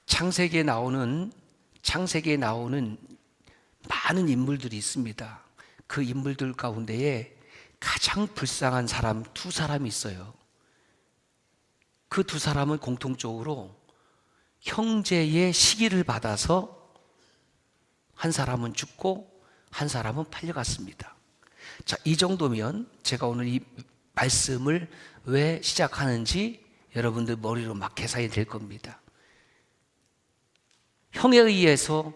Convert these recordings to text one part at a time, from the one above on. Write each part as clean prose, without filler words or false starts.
창세기에 나오는 많은 인물들이 있습니다. 그 인물들 가운데에 가장 불쌍한 사람 두 사람이 있어요. 그 두 사람은 공통적으로 형제의 시기를 받아서 한 사람은 죽고 한 사람은 팔려갔습니다. 자, 이 정도면 제가 오늘 이 말씀을 왜 시작하는지 여러분들 머리로 막 계산이 될 겁니다. 형에 의해서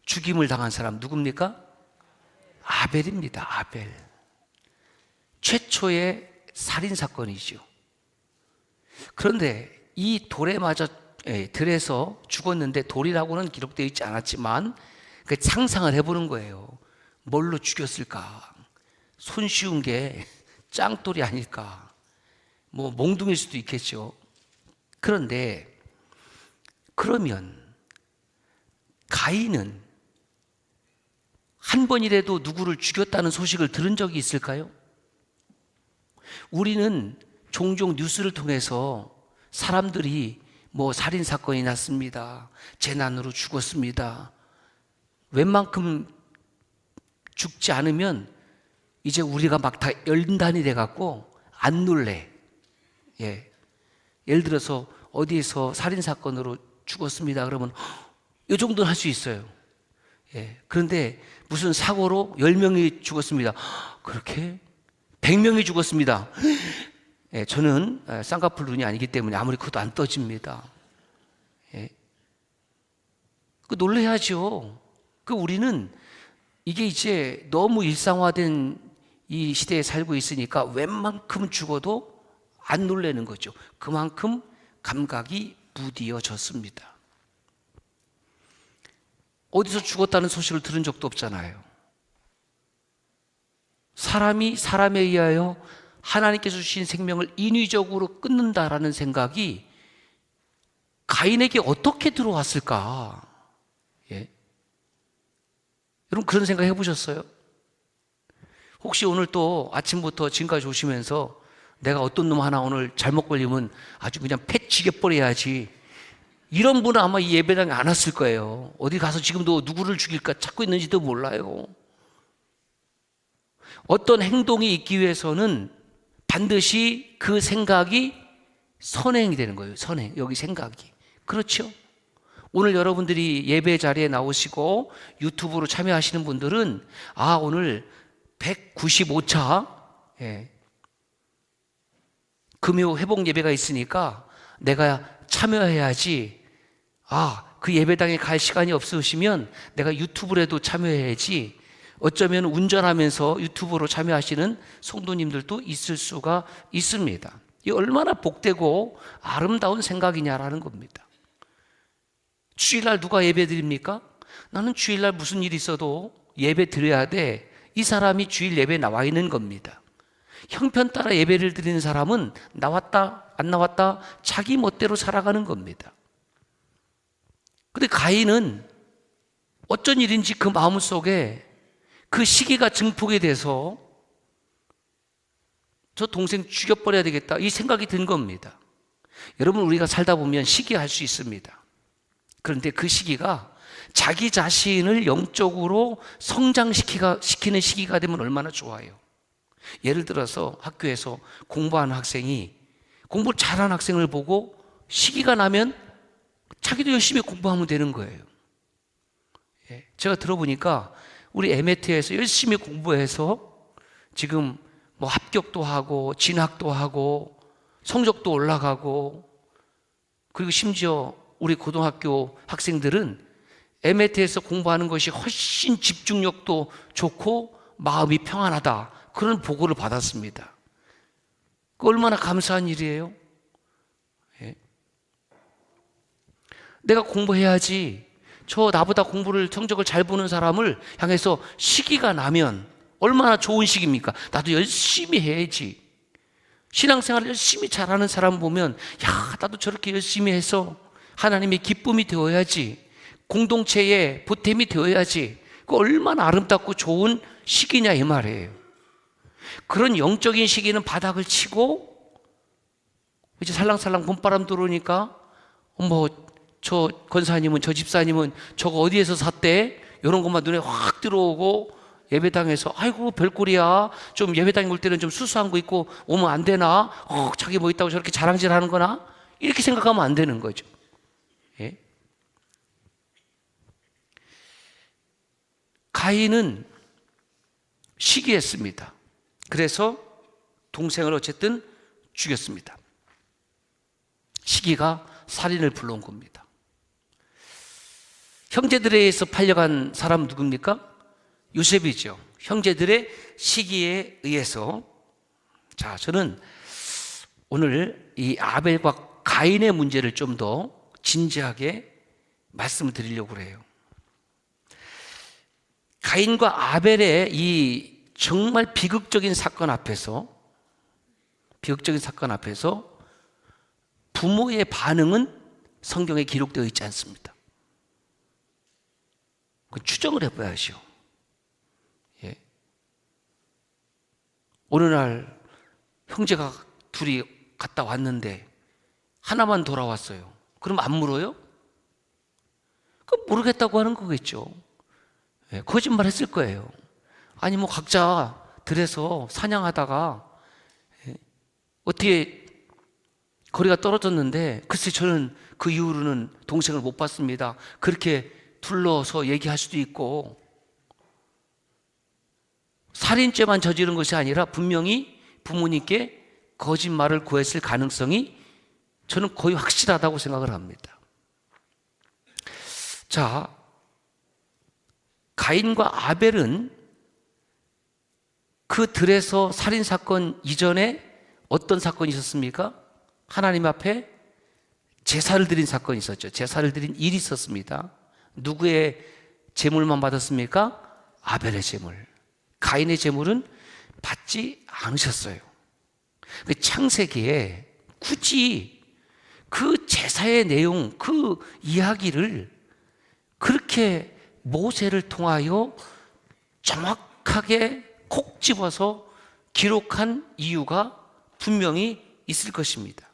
죽임을 당한 사람 누굽니까? 아벨입니다. 아벨. 최초의 살인사건이죠. 그런데 이 돌에 맞아 들에서 죽었는데, 돌이라고는 기록되어 있지 않았지만 그 상상을 해보는 거예요. 뭘로 죽였을까? 손쉬운 게 짱돌이 아닐까? 뭐 몽둥일 수도 있겠죠. 그런데 그러면 가인은 한 번이라도 누구를 죽였다는 소식을 들은 적이 있을까요? 우리는 종종 뉴스를 통해서 사람들이 뭐 살인사건이 났습니다, 재난으로 죽었습니다, 웬만큼 죽지 않으면 이제 우리가 막 다 연단이 돼갖고 안 놀래. 예를 들어서 어디에서 살인사건으로 죽었습니다 그러면 이 정도는 할 수 있어요. 그런데 무슨 사고로 10명이 죽었습니다, 그렇게? 100명이 죽었습니다. 저는 쌍꺼풀 눈이 아니기 때문에 아무리 커도 안 떠집니다. 그 놀라야죠. 우리는 이게 이제 너무 일상화된 이 시대에 살고 있으니까 웬만큼 죽어도 안 놀라는 거죠. 그만큼 감각이 무디어졌습니다. 어디서 죽었다는 소식을 들은 적도 없잖아요. 사람이 사람에 의하여 하나님께서 주신 생명을 인위적으로 끊는다라는 생각이 가인에게 어떻게 들어왔을까? 여러분 그런 생각 해보셨어요? 혹시 오늘 또 아침부터 지금까지 오시면서 내가 어떤 놈 하나 오늘 잘못 걸리면 아주 그냥 패 죽여버려야지, 이런 분은 아마 이 예배당에 안 왔을 거예요. 어디 가서 지금도 누구를 죽일까 찾고 있는지도 몰라요. 어떤 행동이 있기 위해서는 반드시 그 생각이 선행이 되는 거예요. 선행, 여기 생각이. 그렇죠? 오늘 여러분들이 예배 자리에 나오시고 유튜브로 참여하시는 분들은 오늘 195차 금요 회복 예배가 있으니까 내가 참여해야지, 그 예배당에 갈 시간이 없으시면 내가 유튜브라도 참여해야지, 어쩌면 운전하면서 유튜브로 참여하시는 성도님들도 있을 수가 있습니다. 이 얼마나 복되고 아름다운 생각이냐라는 겁니다. 주일날 누가 예배 드립니까? 나는 주일날 무슨 일이 있어도 예배 드려야 돼, 이 사람이 주일 예배에 나와 있는 겁니다. 형편 따라 예배를 드리는 사람은 나왔다 안 나왔다 자기 멋대로 살아가는 겁니다. 그런데 가인은 어쩐 일인지 그 마음속에 그 시기가 증폭이 돼서 저 동생 죽여버려야 되겠다 이 생각이 든 겁니다. 여러분 우리가 살다 보면 시기할 수 있습니다. 그런데 그 시기가 자기 자신을 영적으로 성장시키는 시기가 되면 얼마나 좋아요. 예를 들어서 학교에서 공부하는 학생이 공부를 잘하는 학생을 보고 시기가 나면 자기도 열심히 공부하면 되는 거예요. 제가 들어보니까 우리 MAT에서 열심히 공부해서 지금 뭐 합격도 하고 진학도 하고 성적도 올라가고, 그리고 심지어 우리 고등학교 학생들은 MAT에서 공부하는 것이 훨씬 집중력도 좋고 마음이 평안하다, 그런 보고를 받았습니다. 그 얼마나 감사한 일이에요. 내가 공부해야지, 저 나보다 성적을 잘 보는 사람을 향해서 시기가 나면 얼마나 좋은 시기입니까? 나도 열심히 해야지. 신앙생활을 열심히 잘하는 사람 보면 나도 저렇게 열심히 해서 하나님의 기쁨이 되어야지, 공동체의 보탬이 되어야지. 그 얼마나 아름답고 좋은 시기냐 이 말이에요. 그런 영적인 시기는 바닥을 치고 이제 살랑살랑 봄바람 들어오니까 저 권사님은, 저 집사님은 저거 어디에서 샀대? 이런 것만 눈에 확 들어오고, 예배당에서 아이고 별꼴이야, 좀 예배당에 올 때는 좀 수수한 거 입고 오면 안 되나? 자기 뭐 있다고 저렇게 자랑질 하는 거나? 이렇게 생각하면 안 되는 거죠. 예? 가인은 시기했습니다. 그래서 동생을 어쨌든 죽였습니다. 시기가 살인을 불러온 겁니다. 형제들에 의해서 팔려간 사람 누굽니까? 요셉이죠. 형제들의 시기에 의해서. 자, 저는 오늘 이 아벨과 가인의 문제를 좀 더 진지하게 말씀을 드리려고 그래요. 가인과 아벨의 이 정말 비극적인 사건 앞에서 부모의 반응은 성경에 기록되어 있지 않습니다. 그건 추정을 해봐야죠. 예. 어느 날 형제가 둘이 갔다 왔는데 하나만 돌아왔어요. 그럼 안 물어요? 그럼 모르겠다고 하는 거겠죠. 예, 거짓말 했을 거예요. 아니 뭐 각자 들에서 사냥하다가 어떻게 거리가 떨어졌는데 글쎄 저는 그 이후로는 동생을 못 봤습니다. 그렇게 둘러서 얘기할 수도 있고, 살인죄만 저지른 것이 아니라 분명히 부모님께 거짓말을 구했을 가능성이 저는 거의 확실하다고 생각을 합니다. 자, 가인과 아벨은 그 들에서 살인사건 이전에 어떤 사건이 있었습니까? 하나님 앞에 제사를 드린 사건이 있었죠. 제사를 드린 일이 있었습니다. 누구의 제물만 받았습니까? 아벨의 제물. 가인의 제물은 받지 않으셨어요. 창세기에 굳이 그 제사의 내용, 그 이야기를 그렇게 모세를 통하여 정확하게 콕 집어서 기록한 이유가 분명히 있을 것입니다.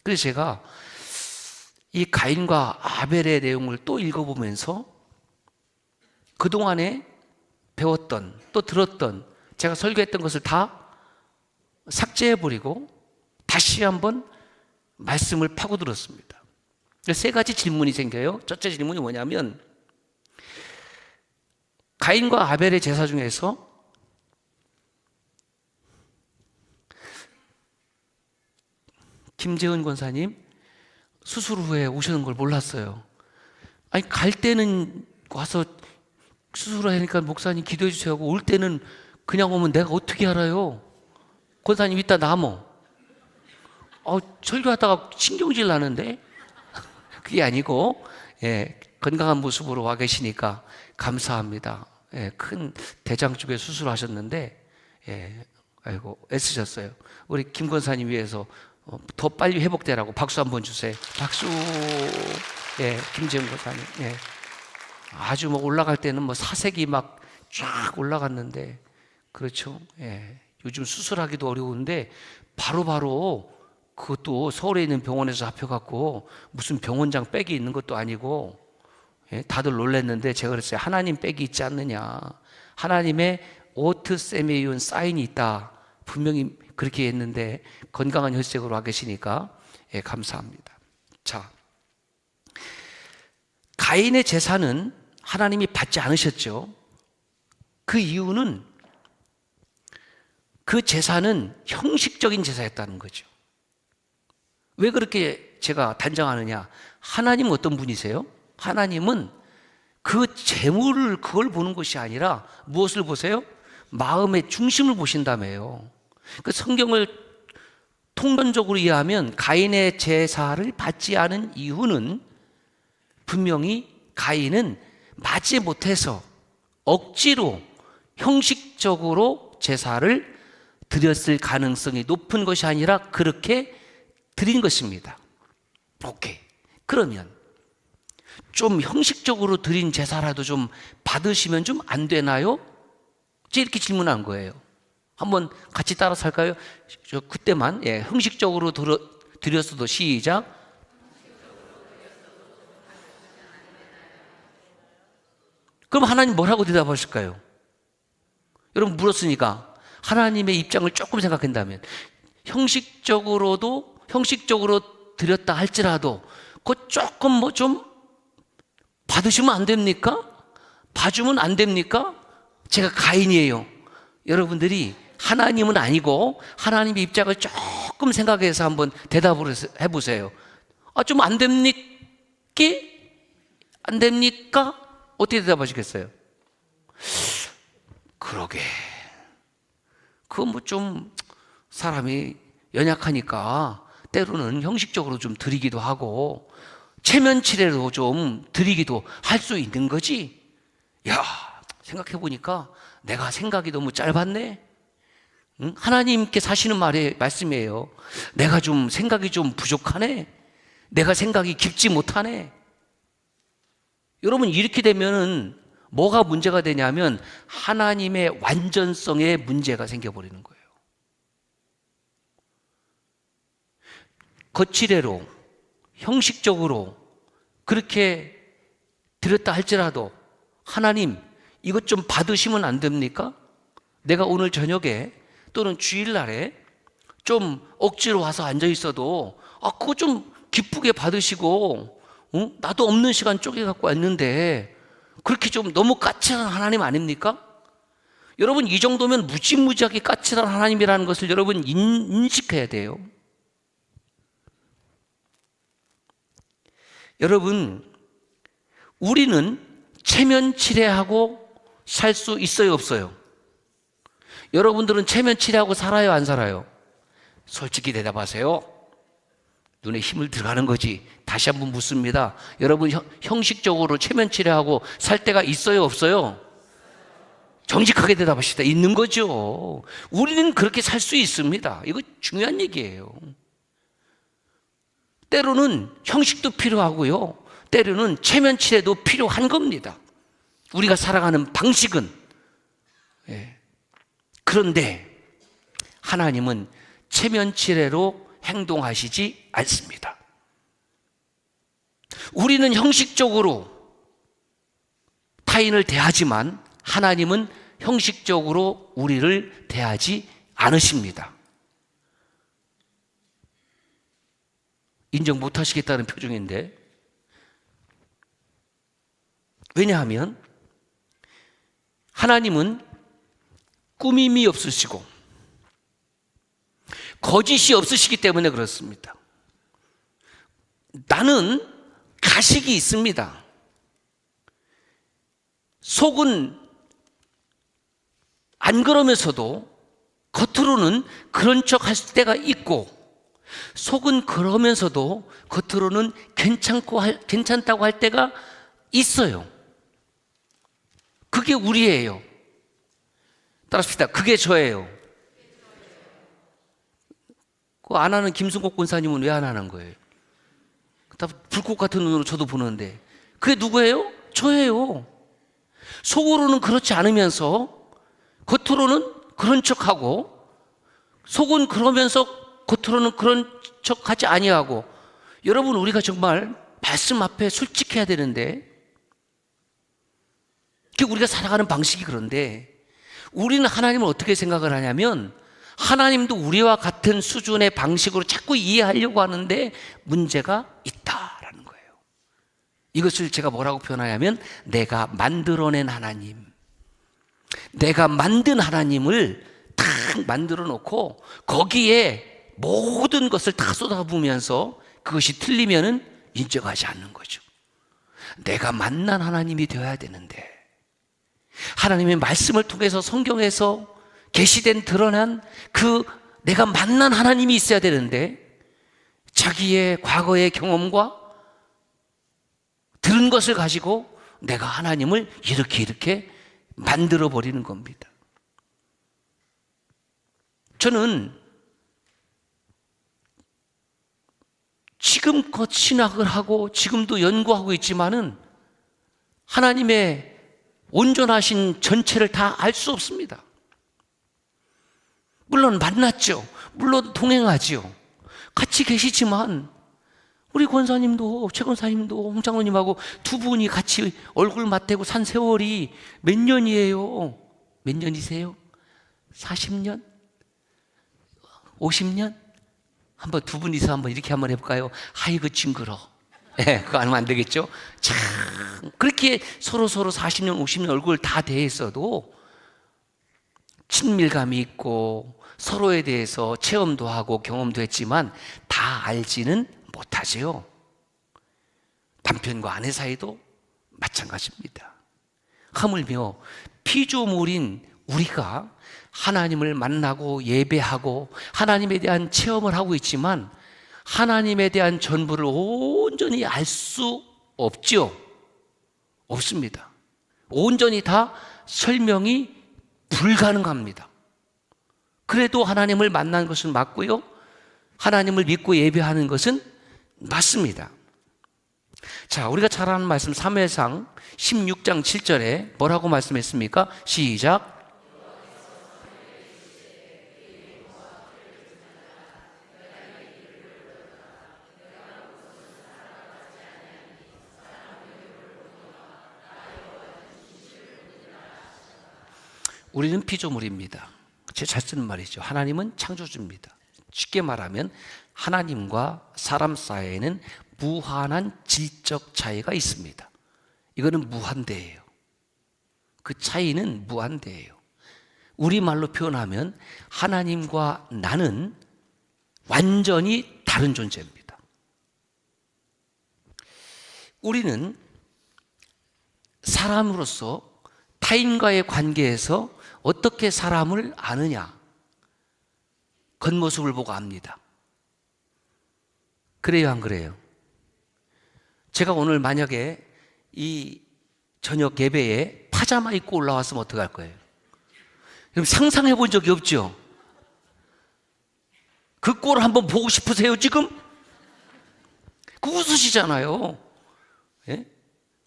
그래서 제가 이 가인과 아벨의 내용을 또 읽어보면서 그동안에 배웠던, 또 들었던, 제가 설교했던 것을 다 삭제해버리고 다시 한번 말씀을 파고들었습니다. 세 가지 질문이 생겨요. 첫째 질문이 뭐냐면, 가인과 아벨의 제사 중에서 김재은 권사님 수술 후에 오시는 걸 몰랐어요. 아니 갈 때는 와서 수술을 하니까 목사님 기도해 주세요 하고, 올 때는 그냥 오면 내가 어떻게 알아요? 권사님 이따 남어. 설교하다가 신경질 나는데. 그게 아니고, 예, 건강한 모습으로 와 계시니까 감사합니다. 예, 큰 대장 쪽에 수술하셨는데, 예, 아이고 애쓰셨어요. 우리 김 권사님 위해서 더 빨리 회복되라고 박수 한번 주세요. 박수. 예, 김재훈 권사님. 예, 아주 뭐 올라갈 때는 뭐 사색이 막 쫙 올라갔는데, 그렇죠. 예, 요즘 수술하기도 어려운데 바로바로 그것도 서울에 있는 병원에서 잡혀갖고 무슨 병원장 백이 있는 것도 아니고, 예, 다들 놀랐는데 제가 그랬어요. 하나님 백이 있지 않느냐. 하나님의 오트세미온 사인이 있다. 분명히 그렇게 했는데 건강한 혈색으로 와 계시니까, 예, 감사합니다. 자, 가인의 제사는 하나님이 받지 않으셨죠. 그 이유는 그 제사는 형식적인 제사였다는 거죠. 왜 그렇게 제가 단정하느냐? 하나님은 어떤 분이세요? 하나님은 그 재물을 그걸 보는 것이 아니라 무엇을 보세요? 마음의 중심을 보신다며요. 그 성경을 통론적으로 이해하면 가인의 제사를 받지 않은 이유는 분명히 가인은 마지 못해서 억지로 형식적으로 제사를 드렸을 가능성이 높은 것이 아니라 그렇게 드린 것입니다. 오케이. 그러면 좀 형식적으로 드린 제사라도 좀 받으시면 좀 안 되나요? 이렇게 질문한 거예요. 한번 같이 따라서 할까요? 그때만, 예, 형식적으로 드렸어도 시작. 그럼 하나님 뭐라고 대답하실까요? 여러분 물었으니까 하나님의 입장을 조금 생각한다면 형식적으로 드렸다 할지라도 그 조금 뭐 좀 받으시면 안 됩니까? 봐주면 안 됩니까? 제가 가인이에요. 여러분들이 하나님은 아니고 하나님의 입장을 조금 생각해서 한번 대답을 해보세요. 좀 안 됩니까? 안 됩니까? 어떻게 대답하시겠어요? 그러게. 그건 뭐 좀 사람이 연약하니까 때로는 형식적으로 좀 드리기도 하고 체면치레로 좀 드리기도 할 수 있는 거지. 야, 생각해보니까 내가 생각이 너무 짧았네. 응? 하나님께서 하시는 말씀이에요. 내가 좀 생각이 좀 부족하네. 내가 생각이 깊지 못하네. 여러분 이렇게 되면은 뭐가 문제가 되냐면 하나님의 완전성에 문제가 생겨버리는 거예요. 거칠애로 형식적으로 그렇게 드렸다 할지라도 하나님 이것 좀 받으시면 안 됩니까? 내가 오늘 저녁에 또는 주일날에 좀 억지로 와서 앉아 있어도 그거 좀 기쁘게 받으시고 나도 없는 시간 쪼개갖고 왔는데 그렇게 좀 너무 까칠한 하나님 아닙니까? 여러분 이 정도면 무지무지하게 까칠한 하나님이라는 것을 여러분 인식해야 돼요. 여러분 우리는 체면치레하고 살 수 있어요 없어요? 여러분들은 체면치레하고 살아요 안 살아요? 솔직히 대답하세요. 눈에 힘을 들어가는 거지. 다시 한번 묻습니다. 여러분 형식적으로 체면치레하고 살 때가 있어요 없어요? 정직하게 대답하시다. 있는 거죠. 우리는 그렇게 살 수 있습니다. 이거 중요한 얘기예요. 때로는 형식도 필요하고요, 때로는 체면치레도 필요한 겁니다. 우리가 살아가는 방식은. 그런데 하나님은 체면치레로 행동하시지 않습니다. 우리는 형식적으로 타인을 대하지만 하나님은 형식적으로 우리를 대하지 않으십니다. 인정 못 하시겠다는 표정인데, 왜냐하면 하나님은 꾸밈이 없으시고 거짓이 없으시기 때문에 그렇습니다. 나는 가식이 있습니다. 속은 안 그러면서도 겉으로는 그런 척 할 때가 있고, 속은 그러면서도 겉으로는 괜찮다고 할 때가 있어요. 그게 우리예요. 따라합시다. 그게 저예요. 그거 안 하는 김승국 권사님은 왜 안 하는 거예요? 다 불꽃 같은 눈으로 저도 보는데 그게 누구예요? 저예요. 속으로는 그렇지 않으면서 겉으로는 그런 척하고, 속은 그러면서 겉으로는 그런 척하지 아니하고. 여러분 우리가 정말 말씀 앞에 솔직해야 되는데, 그게 우리가 살아가는 방식이 그런데, 우리는 하나님을 어떻게 생각을 하냐면 하나님도 우리와 같은 수준의 방식으로 자꾸 이해하려고 하는데 문제가 있다라는 거예요. 이것을 제가 뭐라고 표현하냐면 내가 만들어낸 하나님, 내가 만든 하나님을 딱 만들어 놓고 거기에 모든 것을 다 쏟아부으면서 그것이 틀리면은 인정하지 않는 거죠. 내가 만난 하나님이 되어야 되는데, 하나님의 말씀을 통해서 성경에서 계시된 드러난 그 내가 만난 하나님이 있어야 되는데, 자기의 과거의 경험과 들은 것을 가지고 내가 하나님을 이렇게 만들어 버리는 겁니다. 저는 지금껏 신학을 하고 지금도 연구하고 있지만은 하나님의 온전하신 전체를 다 알 수 없습니다. 물론 만났죠. 물론 동행하지요. 같이 계시지만 우리 권사님도 최 권사님도 홍 장로님하고 두 분이 같이 얼굴 맞대고 산 세월이 몇 년이에요? 몇 년이세요? 40년? 50년? 한번 두 분이서 한번 이렇게 한번 해볼까요? 아이고 징그러. 예, 그거 하면 안 되겠죠? 참 그렇게 서로 40년 50년 얼굴 다 대했어도 친밀감이 있고 서로에 대해서 체험도 하고 경험도 했지만 다 알지는 못하죠. 남편과 아내 사이도 마찬가지입니다. 하물며 피조물인 우리가 하나님을 만나고 예배하고 하나님에 대한 체험을 하고 있지만 하나님에 대한 전부를 온전히 알 수 없죠. 없습니다. 온전히 다 설명이 불가능합니다. 그래도 하나님을 만난 것은 맞고요. 하나님을 믿고 예배하는 것은 맞습니다. 자, 우리가 잘 아는 말씀 사무엘상 16장 7절에 뭐라고 말씀했습니까? 시작. 우리는 피조물입니다. 제가 잘 쓰는 말이죠. 하나님은 창조주입니다. 쉽게 말하면 하나님과 사람 사이에는 무한한 질적 차이가 있습니다. 이거는 무한대예요. 그 차이는 무한대예요. 우리말로 표현하면 하나님과 나는 완전히 다른 존재입니다. 우리는 사람으로서 타인과의 관계에서 어떻게 사람을 아느냐? 겉모습을 보고 압니다. 그래요, 안 그래요? 제가 오늘 만약에 이 저녁 예배에 파자마 입고 올라왔으면 어떡할 거예요? 여러분 상상해 본 적이 없죠? 그 꼴을 한번 보고 싶으세요, 지금? 그 웃으시잖아요. 예?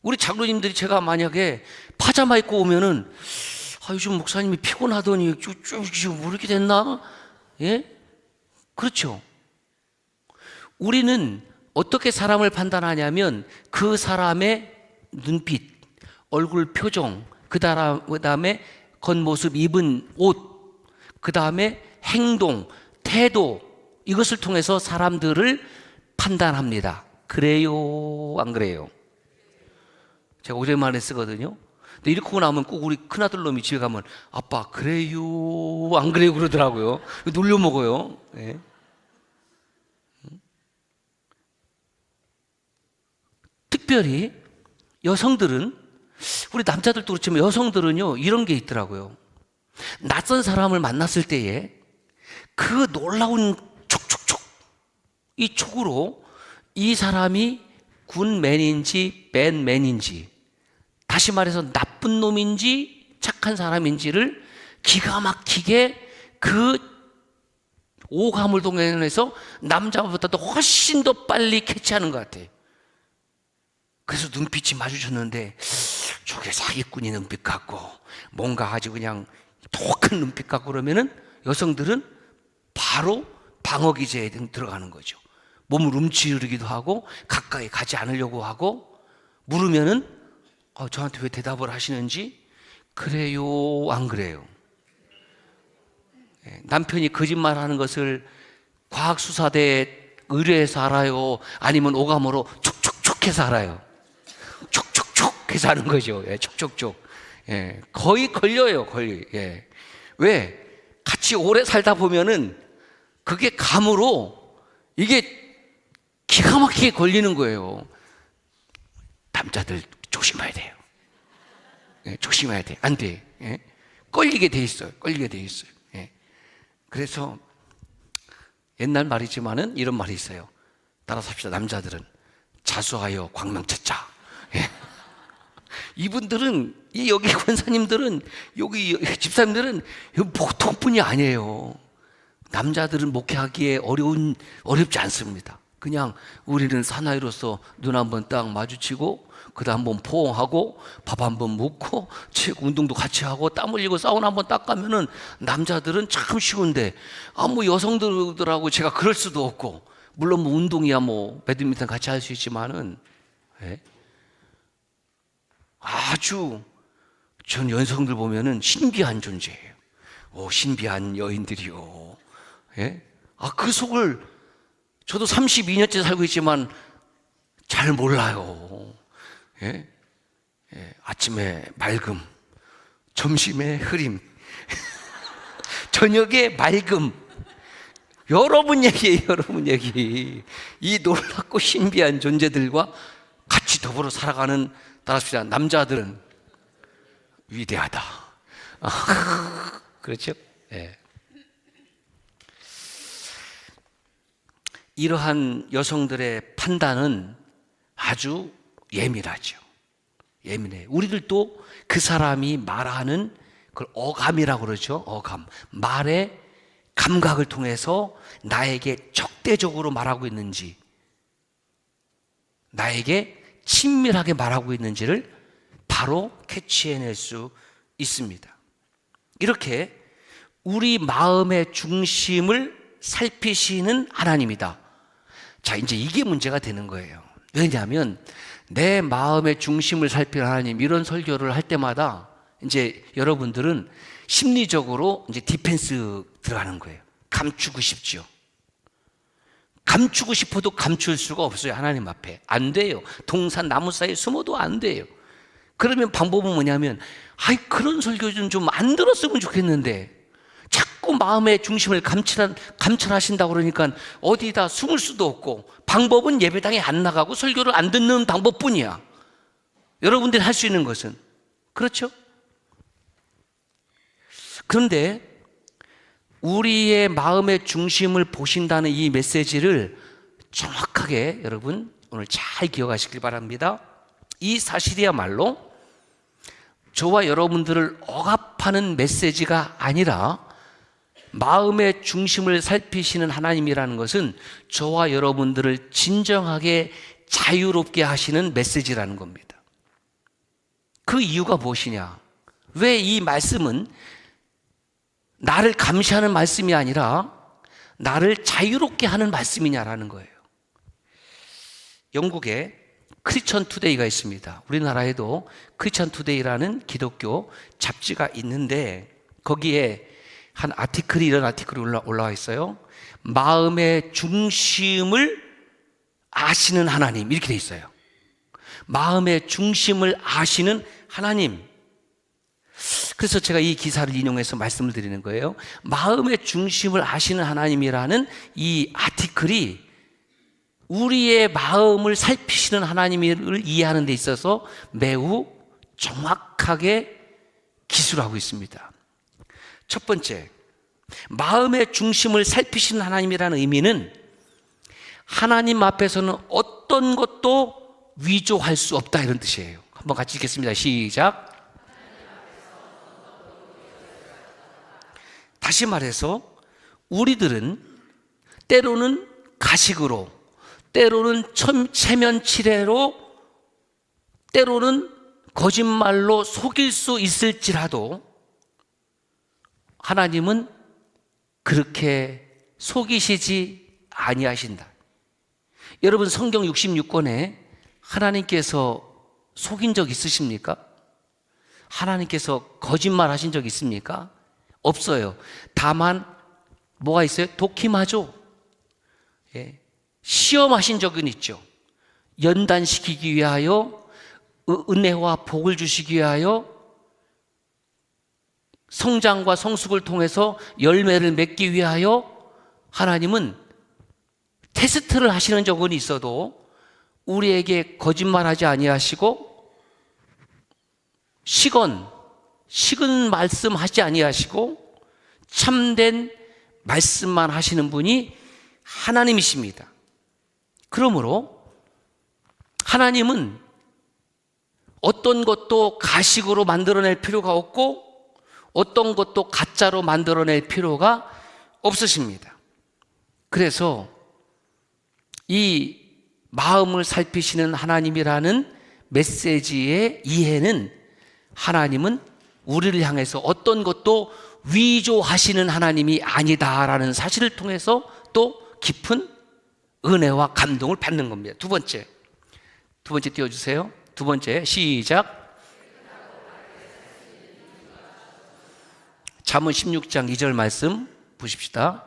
우리 장로님들이 제가 만약에 파자마 입고 오면은 요즘 목사님이 피곤하더니 쭉 뭐 이렇게 됐나? 예? 그렇죠. 우리는 어떻게 사람을 판단하냐면 그 사람의 눈빛, 얼굴 표정, 그 다음에 겉모습, 입은 옷, 그 다음에 행동, 태도, 이것을 통해서 사람들을 판단합니다. 그래요, 안 그래요? 제가 오랜만에 쓰거든요. 근데 이렇게 하고 나면 꼭 우리 큰아들 놈이 집에 가면 아빠 그래요 안 그래요 그러더라고요. 놀려먹어요. 네. 특별히 여성들은, 우리 남자들도 그렇지만 여성들은요 이런 게 있더라고요. 낯선 사람을 만났을 때에 그 놀라운 촉촉촉, 이 촉으로 이 사람이 굿맨인지 배드맨인지, 다시 말해서 나쁜 놈인지 착한 사람인지를 기가 막히게 그 오감을 동원해서 남자보다도 훨씬 더 빨리 캐치하는 것 같아요. 그래서 눈빛이 마주쳤는데 저게 사기꾼이 눈빛 같고 뭔가 아주 그냥 독한 눈빛 같고 그러면은 여성들은 바로 방어기제에 들어가는 거죠. 몸을 움츠리기도 하고 가까이 가지 않으려고 하고, 물으면은 저한테 왜 대답을 하시는지, 그래요 안 그래요? 남편이 거짓말하는 것을 과학수사대에 의뢰해서 알아요? 아니면 오감으로 촉촉촉해서 알아요? 촉촉촉해서 하는 거죠. 촉촉촉. 거의 걸려요, 거의. 왜? 같이 오래 살다 보면은 그게 감으로 이게 기가 막히게 걸리는 거예요. 남자들 조심해야 돼요. 조심해야 돼. 안 돼. 걸리게 돼 있어요. 걸리게 돼 있어요. 그래서 옛날 말이지만은 이런 말이 있어요. 따라 삽시다. 남자들은 자수하여 광명 찾자. 이분들은, 여기 권사님들은, 여기 집사님들은 보통 분이 아니에요. 남자들은 목회하기에 어렵지 않습니다. 그냥 우리는 사나이로서 눈 한번 딱 마주치고 그 다음 한번 포옹하고 밥 한번 먹고 운동도 같이 하고 땀 흘리고 사우나 한번 딱 가면은 남자들은 참 쉬운데, 뭐 여성들하고 제가 그럴 수도 없고 물론 뭐 운동이야 뭐 배드민턴 같이 할 수 있지만은, 예? 아주 전 여성들 보면은 신비한 존재예요. 신비한 여인들이요. 예? 그 속을 저도 32년째 살고 있지만 잘 몰라요. 예? 예, 아침에 맑음, 점심에 흐림, 저녁에 맑음. 여러분 얘기예요, 여러분 얘기. 이 놀랍고 신비한 존재들과 같이 더불어 살아가는, 따라서 남자들은 위대하다. 그렇죠? 예. 이러한 여성들의 판단은 아주 예민하죠. 예민해. 우리들도 그 사람이 말하는 그걸 어감이라고 그러죠. 어감. 말의 감각을 통해서 나에게 적대적으로 말하고 있는지, 나에게 친밀하게 말하고 있는지를 바로 캐치해낼 수 있습니다. 이렇게 우리 마음의 중심을 살피시는 하나님이다. 자, 이제 이게 문제가 되는 거예요. 왜냐하면 내 마음의 중심을 살피는 하나님, 이런 설교를 할 때마다 이제 여러분들은 심리적으로 이제 디펜스 들어가는 거예요. 감추고 싶죠. 감추고 싶어도 감출 수가 없어요. 하나님 앞에 안 돼요. 동산 나무 사이에 숨어도 안 돼요. 그러면 방법은 뭐냐면, 그런 설교 좀 안 들었으면 좋겠는데 자꾸 마음의 중심을 감찰하신다고 그러니까 어디다 숨을 수도 없고, 방법은 예배당에 안 나가고 설교를 안 듣는 방법뿐이야. 여러분들이 할 수 있는 것은. 그렇죠? 그런데 우리의 마음의 중심을 보신다는 이 메시지를 정확하게 여러분 오늘 잘 기억하시길 바랍니다. 이 사실이야말로 저와 여러분들을 억압하는 메시지가 아니라, 마음의 중심을 살피시는 하나님이라는 것은 저와 여러분들을 진정하게 자유롭게 하시는 메시지라는 겁니다. 그 이유가 무엇이냐? 왜 이 말씀은 나를 감시하는 말씀이 아니라 나를 자유롭게 하는 말씀이냐라는 거예요. 영국에 크리스천 투데이가 있습니다. 우리나라에도 크리스천 투데이라는 기독교 잡지가 있는데, 거기에 한 아티클이, 이런 아티클이 올라와 있어요. 마음의 중심을 아시는 하나님, 이렇게 돼 있어요. 마음의 중심을 아시는 하나님. 그래서 제가 이 기사를 인용해서 말씀을 드리는 거예요. 마음의 중심을 아시는 하나님이라는 이 아티클이 우리의 마음을 살피시는 하나님을 이해하는 데 있어서 매우 정확하게 기술하고 있습니다. 첫 번째, 마음의 중심을 살피시는 하나님이라는 의미는 하나님 앞에서는 어떤 것도 위조할 수 없다, 이런 뜻이에요. 한번 같이 읽겠습니다. 시작. 다시 말해서 우리들은 때로는 가식으로, 때로는 체면치레로, 때로는 거짓말로 속일 수 있을지라도 하나님은 그렇게 속이시지 아니하신다. 여러분, 성경 66권에 하나님께서 속인 적 있으십니까? 하나님께서 거짓말 하신 적 있습니까? 없어요. 다만 뭐가 있어요? 독힘하죠. 예. 시험하신 적은 있죠. 연단시키기 위하여, 은혜와 복을 주시기 위하여, 성장과 성숙을 통해서 열매를 맺기 위하여 하나님은 테스트를 하시는 적은 있어도 우리에게 거짓말하지 아니하시고, 식은 말씀하지 아니하시고 참된 말씀만 하시는 분이 하나님이십니다. 그러므로 하나님은 어떤 것도 가식으로 만들어낼 필요가 없고, 어떤 것도 가짜로 만들어낼 필요가 없으십니다. 그래서 이 마음을 살피시는 하나님이라는 메시지의 이해는, 하나님은 우리를 향해서 어떤 것도 위조하시는 하나님이 아니다라는 사실을 통해서 또 깊은 은혜와 감동을 받는 겁니다. 두 번째 띄워주세요. 두 번째, 시작. 잠언 16장 2절 말씀 보십시다.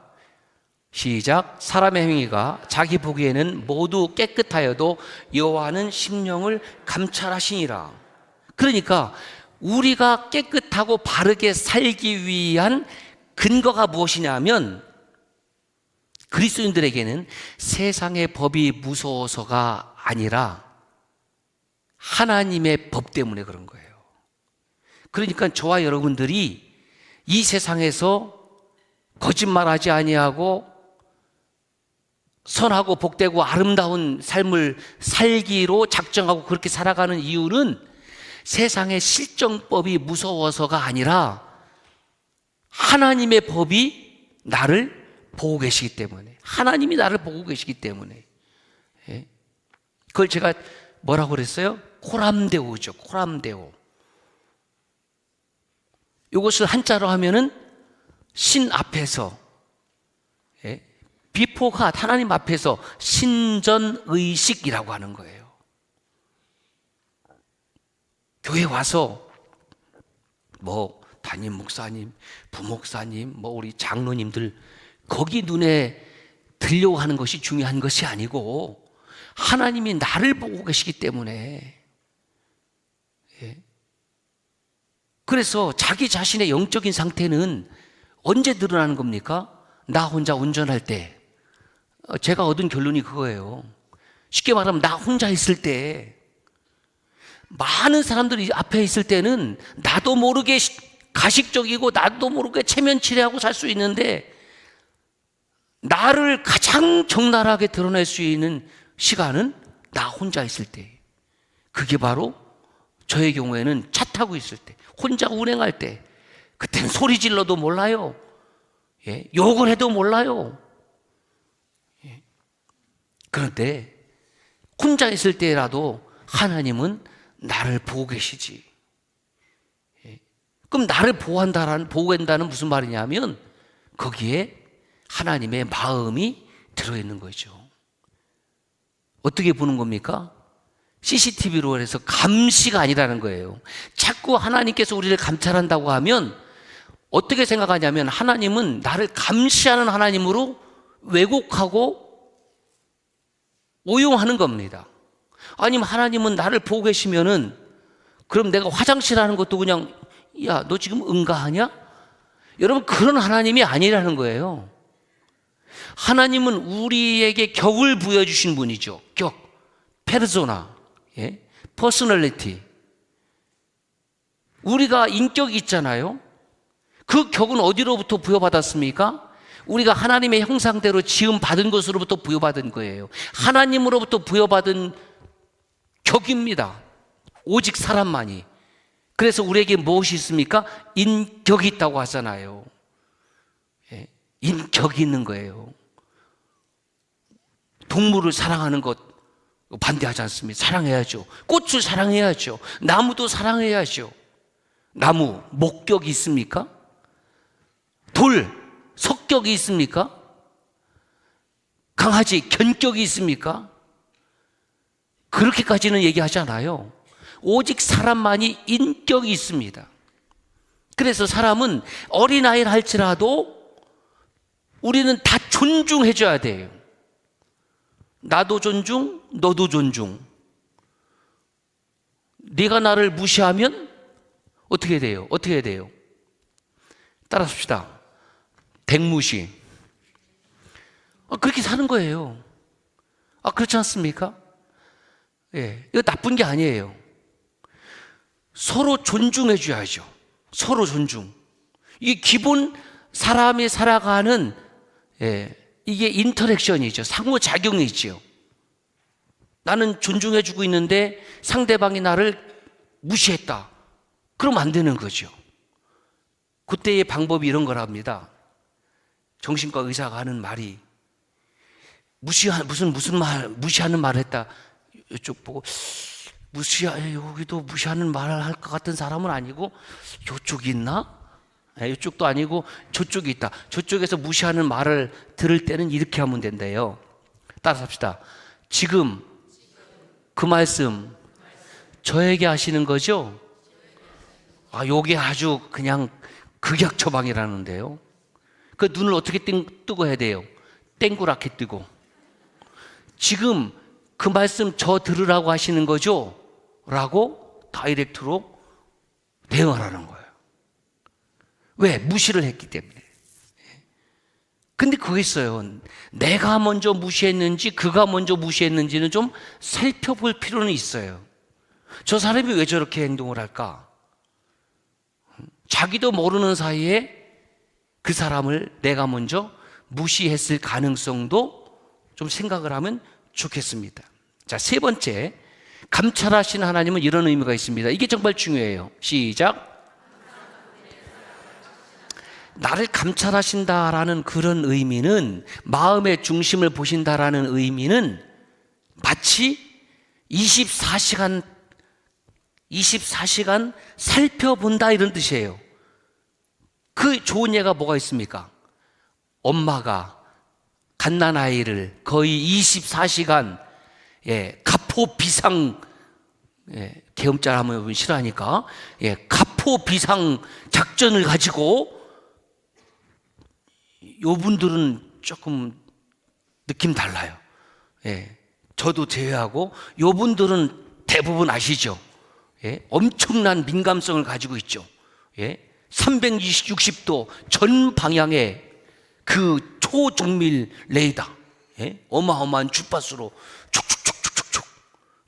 시작. 사람의 행위가 자기 보기에는 모두 깨끗하여도 여호와는 심령을 감찰하시니라. 그러니까 우리가 깨끗하고 바르게 살기 위한 근거가 무엇이냐면, 그리스도인들에게는 세상의 법이 무서워서가 아니라 하나님의 법 때문에 그런 거예요. 그러니까 저와 여러분들이 이 세상에서 거짓말하지 아니하고 선하고 복되고 아름다운 삶을 살기로 작정하고 그렇게 살아가는 이유는 세상의 실정법이 무서워서가 아니라 하나님의 법이 나를 보고 계시기 때문에, 하나님이 나를 보고 계시기 때문에. 그걸 제가 뭐라고 그랬어요? 코람데오죠. 코람데오. 이것을 한자로 하면은 신 앞에서, 비포가 하나님 앞에서 신전의식이라고 하는 거예요. 교회 와서 뭐 담임 목사님, 부목사님, 뭐 우리 장로님들 거기 눈에 들려고 하는 것이 중요한 것이 아니고 하나님이 나를 보고 계시기 때문에. 그래서 자기 자신의 영적인 상태는 언제 드러나는 겁니까? 나 혼자 운전할 때. 제가 얻은 결론이 그거예요. 쉽게 말하면 나 혼자 있을 때, 많은 사람들이 앞에 있을 때는 나도 모르게 가식적이고 나도 모르게 체면치레하고 살 수 있는데, 나를 가장 적나라하게 드러낼 수 있는 시간은 나 혼자 있을 때. 그게 바로 저의 경우에는 차 타고 있을 때, 혼자 운행할 때. 그때는 소리 질러도 몰라요. 욕을 해도 몰라요. 그런데 혼자 있을 때라도 하나님은 나를 보고 계시지. 그럼 나를 보호한다는 무슨 말이냐면 거기에 하나님의 마음이 들어있는 거죠. 어떻게 보는 겁니까? CCTV로 해서 감시가 아니라는 거예요. 자꾸 하나님께서 우리를 감찰한다고 하면 어떻게 생각하냐면 하나님은 나를 감시하는 하나님으로 왜곡하고 오용하는 겁니다. 아니면 하나님은 나를 보고 계시면은 그럼 내가 화장실 하는 것도 그냥, 야, 너 지금 응가하냐? 여러분, 그런 하나님이 아니라는 거예요. 하나님은 우리에게 격을 부여주신 분이죠. 격, 페르소나, 퍼스널리티. 우리가 인격이 있잖아요. 그 격은 어디로부터 부여받았습니까? 우리가 하나님의 형상대로 지음받은 것으로부터 부여받은 거예요. 하나님으로부터 부여받은 격입니다. 오직 사람만이. 그래서 우리에게 무엇이 있습니까? 인격이 있다고 하잖아요. 인격이 있는 거예요. 동물을 사랑하는 것 반대하지 않습니다. 사랑해야죠. 꽃을 사랑해야죠. 나무도 사랑해야죠. 나무, 목격이 있습니까? 돌, 석격이 있습니까? 강아지, 견격이 있습니까? 그렇게까지는 얘기하지 않아요. 오직 사람만이 인격이 있습니다. 그래서 사람은 어린아이를 할지라도 우리는 다 존중해줘야 돼요. 나도 존중, 너도 존중. 네가 나를 무시하면 어떻게 돼요? 어떻게 돼요? 따라합시다. 백무시. 그렇게 사는 거예요. 그렇지 않습니까? 이거 나쁜 게 아니에요. 서로 존중해 줘야죠. 서로 존중. 이게 기본 사람이 살아가는, 이게 인터랙션이죠. 상호작용이죠. 나는 존중해 주고 있는데 상대방이 나를 무시했다. 그럼 안 되는 거죠. 그때의 방법이 이런 거랍니다. 정신과 의사가 하는 말이, 무시하는 말을 했다. 이쪽 보고, 여기도 무시하는 말을 할 것 같은 사람은 아니고, 이쪽이 있나? 이쪽도 아니고, 저쪽이 있다. 저쪽에서 무시하는 말을 들을 때는 이렇게 하면 된대요. 따라서 합시다. 지금 그 말씀 저에게 하시는 거죠? 요게 아주 그냥 극약 처방이라는데요. 그 눈을 어떻게 뜨고 해야 돼요? 땡구랗게 뜨고. 지금 그 말씀 저 들으라고 하시는 거죠? 라고 다이렉트로 대응하라는 거예요. 왜? 무시를 했기 때문에. 근데 그거 있어요. 내가 먼저 무시했는지 그가 먼저 무시했는지는 좀 살펴볼 필요는 있어요. 저 사람이 왜 저렇게 행동을 할까? 자기도 모르는 사이에 그 사람을 내가 먼저 무시했을 가능성도 좀 생각을 하면 좋겠습니다. 자, 세 번째, 감찰하시는 하나님은 이런 의미가 있습니다. 이게 정말 중요해요. 시작. 나를 감찰하신다라는 그런 의미는, 마음의 중심을 보신다라는 의미는 마치 24시간 살펴본다 이런 뜻이에요. 그 좋은 예가 뭐가 있습니까? 엄마가 갓난아이를 거의 24시간 가포비상, 계엄자를 하면 싫어하니까 가포비상 작전을 가지고, 요분들은 조금 느낌 달라요. 저도 제외하고 요분들은 대부분 아시죠? 엄청난 민감성을 가지고 있죠. 360도 전 방향에 그 초정밀 레이더, 어마어마한 주파수로 촉촉촉촉촉.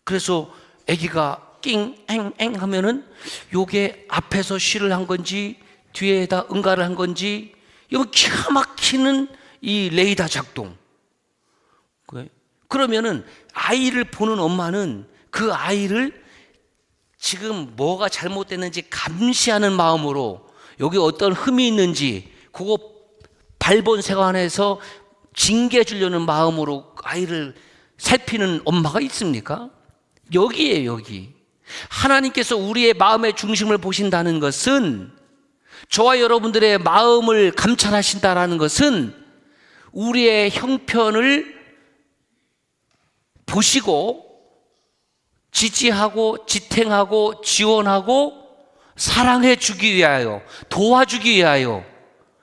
그래서 아기가 낑앵앵 하면은 요게 앞에서 쉬를 한 건지 뒤에다 응가를 한 건지, 이거 기가 막히는 이 레이더 작동. 그러면은 아이를 보는 엄마는 그 아이를 지금 뭐가 잘못됐는지 감시하는 마음으로, 여기 어떤 흠이 있는지 그거 발본색안에서 징계해 주려는 마음으로 아이를 살피는 엄마가 있습니까? 여기에요, 여기. 하나님께서 우리의 마음의 중심을 보신다는 것은, 저와 여러분들의 마음을 감찰하신다라는 것은 우리의 형편을 보시고 지지하고 지탱하고 지원하고 사랑해 주기 위하여, 도와주기 위하여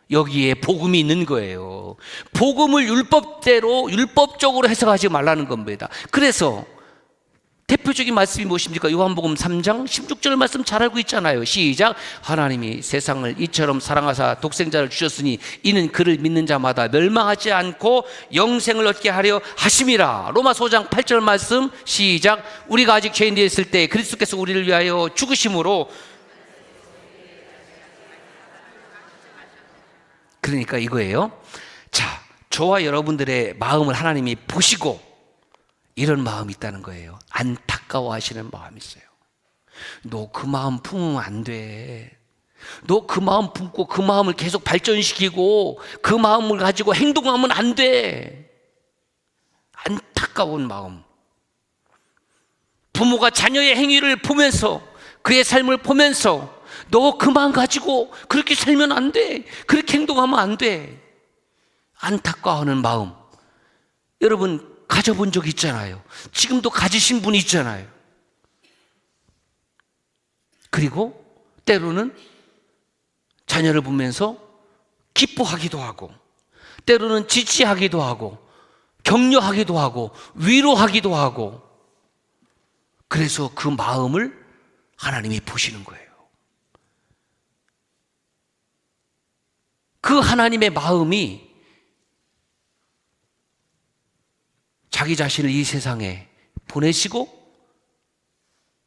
여기에 복음이 있는 거예요. 복음을 율법적으로 해석하지 말라는 겁니다. 그래서 대표적인 말씀이 무엇입니까? 요한복음 3장 16절 말씀 잘 알고 있잖아요. 시작. 하나님이 세상을 이처럼 사랑하사 독생자를 주셨으니 이는 그를 믿는 자마다 멸망하지 않고 영생을 얻게 하려 하심이라. 로마서 5장 8절 말씀 시작. 우리가 아직 죄인 되었을 때 그리스도께서 우리를 위하여 죽으심으로. 그러니까 이거예요. 자, 저와 여러분들의 마음을 하나님이 보시고 이런 마음이 있다는 거예요. 안타까워하시는 마음이 있어요. 너 그 마음 품으면 안 돼. 너 그 마음 품고 그 마음을 계속 발전시키고 그 마음을 가지고 행동하면 안 돼. 안타까운 마음. 부모가 자녀의 행위를 보면서, 그의 삶을 보면서 너 그 마음 가지고 그렇게 살면 안 돼. 그렇게 행동하면 안 돼. 안타까워하는 마음. 여러분 가져본 적 있잖아요. 지금도 가지신 분이 있잖아요. 그리고 때로는 자녀를 보면서 기뻐하기도 하고, 때로는 지지하기도 하고, 격려하기도 하고, 위로하기도 하고. 그래서 그 마음을 하나님이 보시는 거예요. 그 하나님의 마음이 자기 자신을 이 세상에 보내시고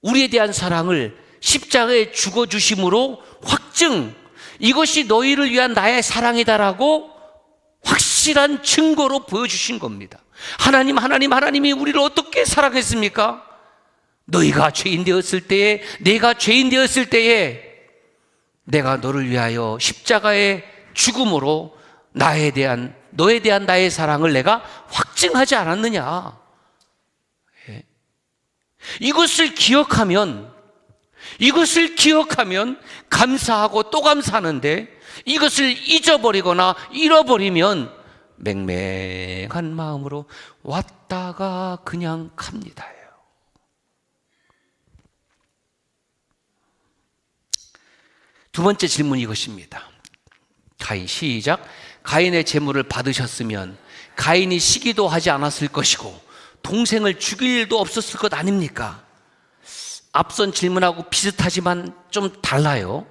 우리에 대한 사랑을 십자가에 죽어주심으로 확증, 이것이 너희를 위한 나의 사랑이다라고 확실한 증거로 보여주신 겁니다. 하나님이 우리를 어떻게 사랑했습니까? 너희가 죄인 되었을 때에, 내가 죄인 되었을 때에 내가 너를 위하여 십자가의 죽음으로 너에 대한 나의 사랑을 내가 확증하지 않았느냐. 이것을 기억하면 감사하고 또 감사하는데, 이것을 잊어버리거나 잃어버리면 맹맹한 마음으로 왔다가 그냥 갑니다요. 두 번째 질문이 이것입니다. 가인, 시작. 가인의 재물을 받으셨으면 가인이 시기도 하지 않았을 것이고 동생을 죽일 일도 없었을 것 아닙니까? 앞선 질문하고 비슷하지만 좀 달라요.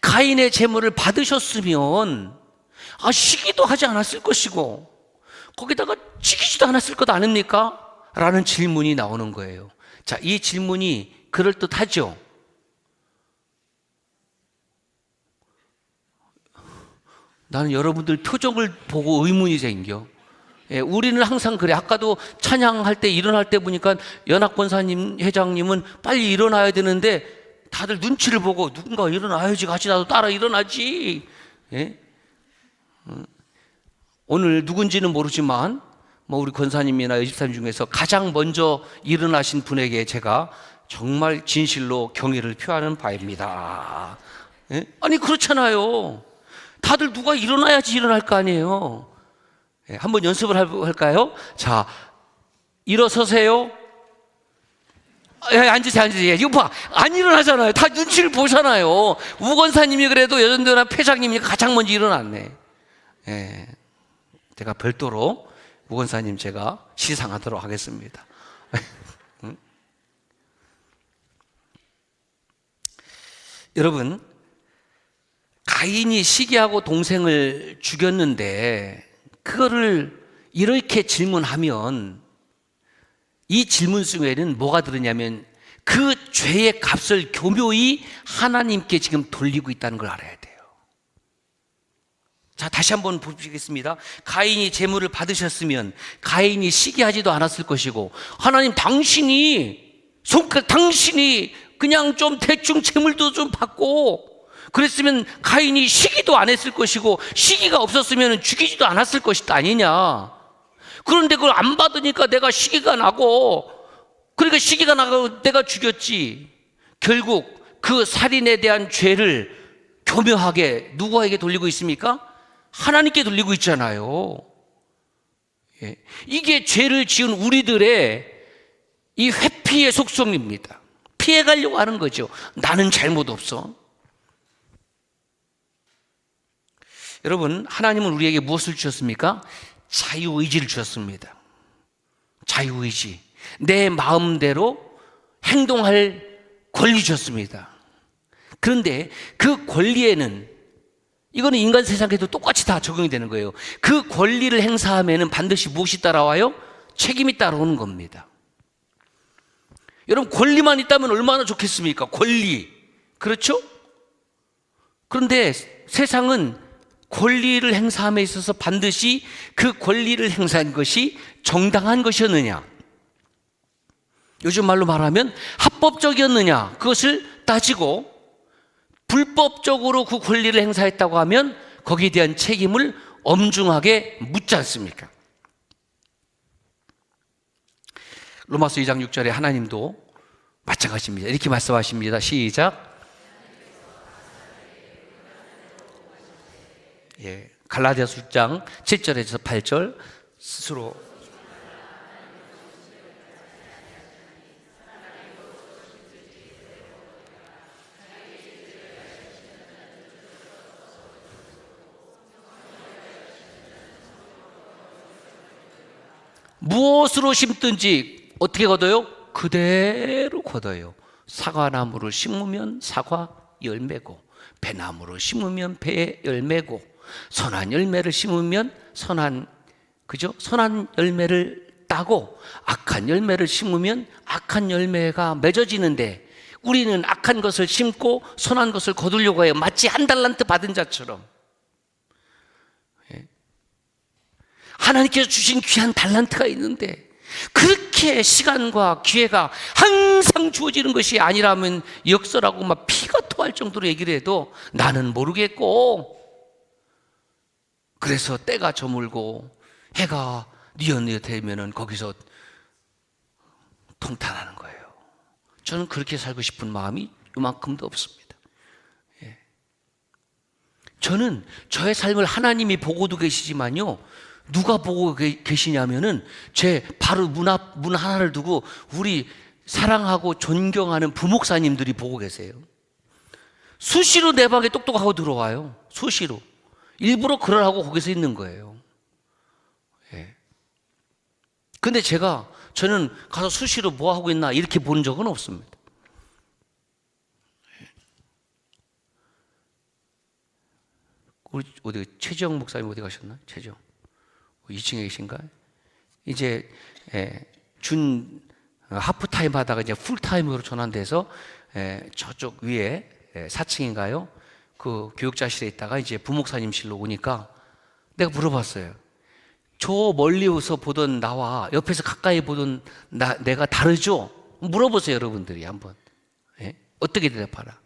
가인의 재물을 받으셨으면 시기도 하지 않았을 것이고 거기다가 죽이지도 않았을 것 아닙니까? 라는 질문이 나오는 거예요. 자, 이 질문이 그럴듯하죠? 나는 여러분들 표정을 보고 의문이 생겨. 우리는 항상 그래. 아까도 찬양할 때 일어날 때 보니까 연합권사님 회장님은 빨리 일어나야 되는데 다들 눈치를 보고 누군가 일어나야지 같이 나도 따라 일어나지. 오늘 누군지는 모르지만 우리 권사님이나 여집사님 중에서 가장 먼저 일어나신 분에게 제가 정말 진실로 경의를 표하는 바입니다. 아니 그렇잖아요. 다들 누가 일어나야지 일어날 거 아니에요. 한번 연습을 할까요? 자, 일어서세요. 앉으세요. 이거 봐. 안 일어나잖아요. 다 눈치를 보잖아요. 우건사님이 그래도 여전대나 회장님이 가장 먼저 일어났네. 제가 별도로 우건사님 제가 시상하도록 하겠습니다. 여러분, 가인이 시기하고 동생을 죽였는데 그거를 이렇게 질문하면 이 질문 속에는 뭐가 들으냐면 그 죄의 값을 교묘히 하나님께 지금 돌리고 있다는 걸 알아야 돼요. 자, 다시 한번 보시겠습니다. 가인이 재물을 받으셨으면 가인이 시기하지도 않았을 것이고 하나님 당신이 그냥 좀 대충 재물도 좀 받고 그랬으면 가인이 시기도 안 했을 것이고 시기가 없었으면 죽이지도 않았을 것이다 아니냐. 그런데 그걸 안 받으니까 내가 시기가 나고 그러니까 시기가 나고 내가 죽였지. 결국 그 살인에 대한 죄를 교묘하게 누구에게 돌리고 있습니까? 하나님께 돌리고 있잖아요. 이게 죄를 지은 우리들의 이 회피의 속성입니다. 피해가려고 하는 거죠. 나는 잘못 없어. 여러분, 하나님은 우리에게 무엇을 주셨습니까? 자유의지를 주셨습니다. 자유의지. 내 마음대로 행동할 권리 주셨습니다. 그런데 그 권리에는 이거는 인간 세상에도 똑같이 다 적용이 되는 거예요. 그 권리를 행사하면 반드시 무엇이 따라와요? 책임이 따라오는 겁니다. 여러분, 권리만 있다면 얼마나 좋겠습니까? 권리. 그렇죠? 그런데 세상은 권리를 행사함에 있어서 반드시 그 권리를 행사한 것이 정당한 것이었느냐, 요즘 말로 말하면 합법적이었느냐, 그것을 따지고 불법적으로 그 권리를 행사했다고 하면 거기에 대한 책임을 엄중하게 묻지 않습니까? 로마서 2장 6절에 하나님도 마찬가지입니다. 이렇게 말씀하십니다. 시작. 갈라디아서 6장 7절에서 8절 스스로 무엇으로 심든지 어떻게 거둬요? 그대로 거둬요. 사과나무를 심으면 사과 열매고, 배나무를 심으면 배 열매고, 선한 열매를 심으면 선한 열매를 따고, 악한 열매를 심으면 악한 열매가 맺어지는데 우리는 악한 것을 심고 선한 것을 거두려고 해요. 마치 한 달란트 받은 자처럼. 하나님께서 주신 귀한 달란트가 있는데 그렇게 시간과 기회가 항상 주어지는 것이 아니라면 역설하고 막 피가 토할 정도로 얘기를 해도 나는 모르겠고, 그래서 때가 저물고 해가 뉘엿뉘엿되면은 거기서 통탄하는 거예요. 저는 그렇게 살고 싶은 마음이 이만큼도 없습니다. 저는 저의 삶을 하나님이 보고도 계시지만요, 누가 보고 계시냐면은 제 바로 문 하나를 두고 우리 사랑하고 존경하는 부목사님들이 보고 계세요. 수시로 내 방에 똑똑하고 들어와요. 수시로. 일부러 그러라고 거기서 있는 거예요. 예. 근데 저는 가서 수시로 뭐 하고 있나 이렇게 본 적은 없습니다. 우리 어디 최지영 목사님 어디 가셨나? 최지영 2층에 계신가요? 이제 하프타임 하다가 이제 풀타임으로 전환돼서 저쪽 위에 4층인가요? 그 교육자실에 있다가 이제 부목사님실로 오니까 내가 물어봤어요. 저 멀리서 보던 나와 옆에서 가까이 보던 내가 다르죠? 물어보세요, 여러분들이 한번. 어떻게 대답하라?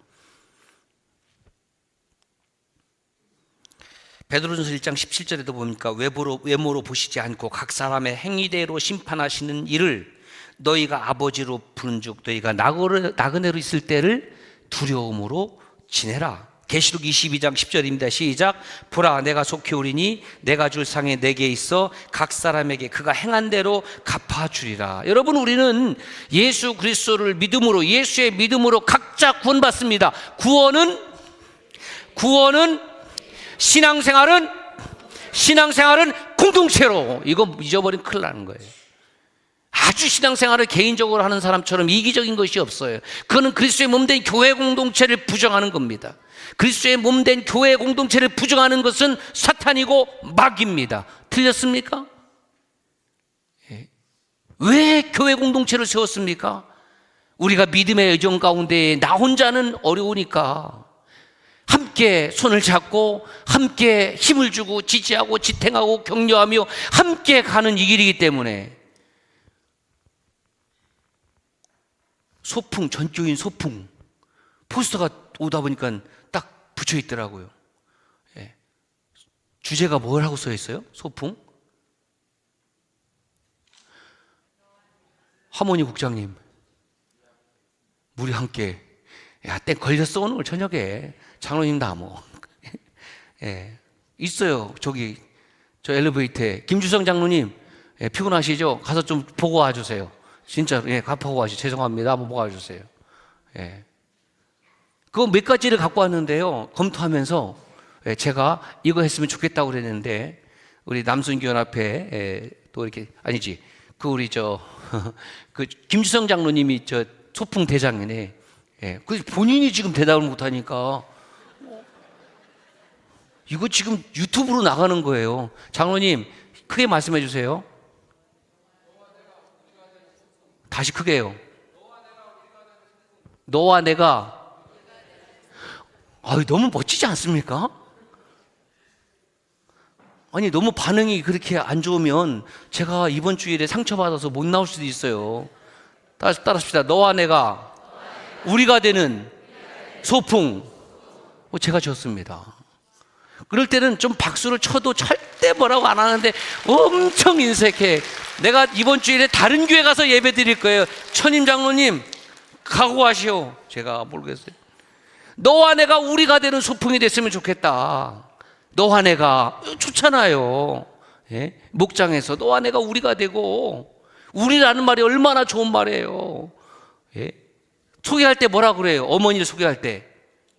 베드로전서 1장 17절에도 보니까 외모로 보시지 않고 각 사람의 행위대로 심판하시는 이를 너희가 아버지로 부른즉 너희가 나그네로 있을 때를 두려움으로 지내라. 계시록 22장 10절입니다. 시작. 보라 내가 속히 오리니 내가 줄 상에 내게 있어 각 사람에게 그가 행한 대로 갚아주리라. 여러분, 우리는 예수 그리스도를 믿음으로, 예수의 믿음으로 각자 구원받습니다. 구원은 신앙생활은 공동체로. 이거 잊어버리면 큰일 나는 거예요. 아주 신앙생활을 개인적으로 하는 사람처럼 이기적인 것이 없어요. 그거는 그리스도의 몸된 교회 공동체를 부정하는 겁니다. 그리스도의 몸된 교회 공동체를 부정하는 것은 사탄이고 마귀입니다. 틀렸습니까? 왜 교회 공동체를 세웠습니까? 우리가 믿음의 의정 가운데 나 혼자는 어려우니까 함께 손을 잡고 함께 힘을 주고 지지하고 지탱하고 격려하며 함께 가는 이 길이기 때문에. 소풍, 전교인 소풍 포스터가 오다 보니까 딱 붙여 있더라고요. 주제가 뭐라고 써 있어요? 소풍? 하모니 국장님, 우리 함께. 야, 땡 걸렸어 오늘 저녁에. 장로님 나무. 있어요. 저 엘리베이터에. 김주성 장로님, 피곤하시죠? 가서 좀 보고 와주세요. 진짜, 보고 와주세요. 죄송합니다. 한번 보고 와주세요. 그거 몇 가지를 갖고 왔는데요. 검토하면서 제가 이거 했으면 좋겠다고 그랬는데, 우리 남순교연합회 또 이렇게, 아니지. 그 김주성 장로님이 저 소풍 대장이네. 그 본인이 지금 대답을 못하니까 이거 지금 유튜브로 나가는 거예요. 장로님 크게 말씀해 주세요. 다시 크게 해요. 너와 내가. 너무 멋지지 않습니까? 아니, 너무 반응이 그렇게 안 좋으면 제가 이번 주일에 상처받아서 못 나올 수도 있어요. 따라합시다. 너와 내가 우리가 되는 소풍. 제가 졌습니다. 그럴 때는 좀 박수를 쳐도 절대 뭐라고 안 하는데 엄청 인색해. 내가 이번 주일에 다른 교회 가서 예배 드릴 거예요. 천임 장로님 각오하시오. 제가 모르겠어요. 너와 내가 우리가 되는 소풍이 됐으면 좋겠다. 너와 내가 좋잖아요. 목장에서 너와 내가 우리가 되고, 우리라는 말이 얼마나 좋은 말이에요. 소개할 때 뭐라 그래요? 어머니를 소개할 때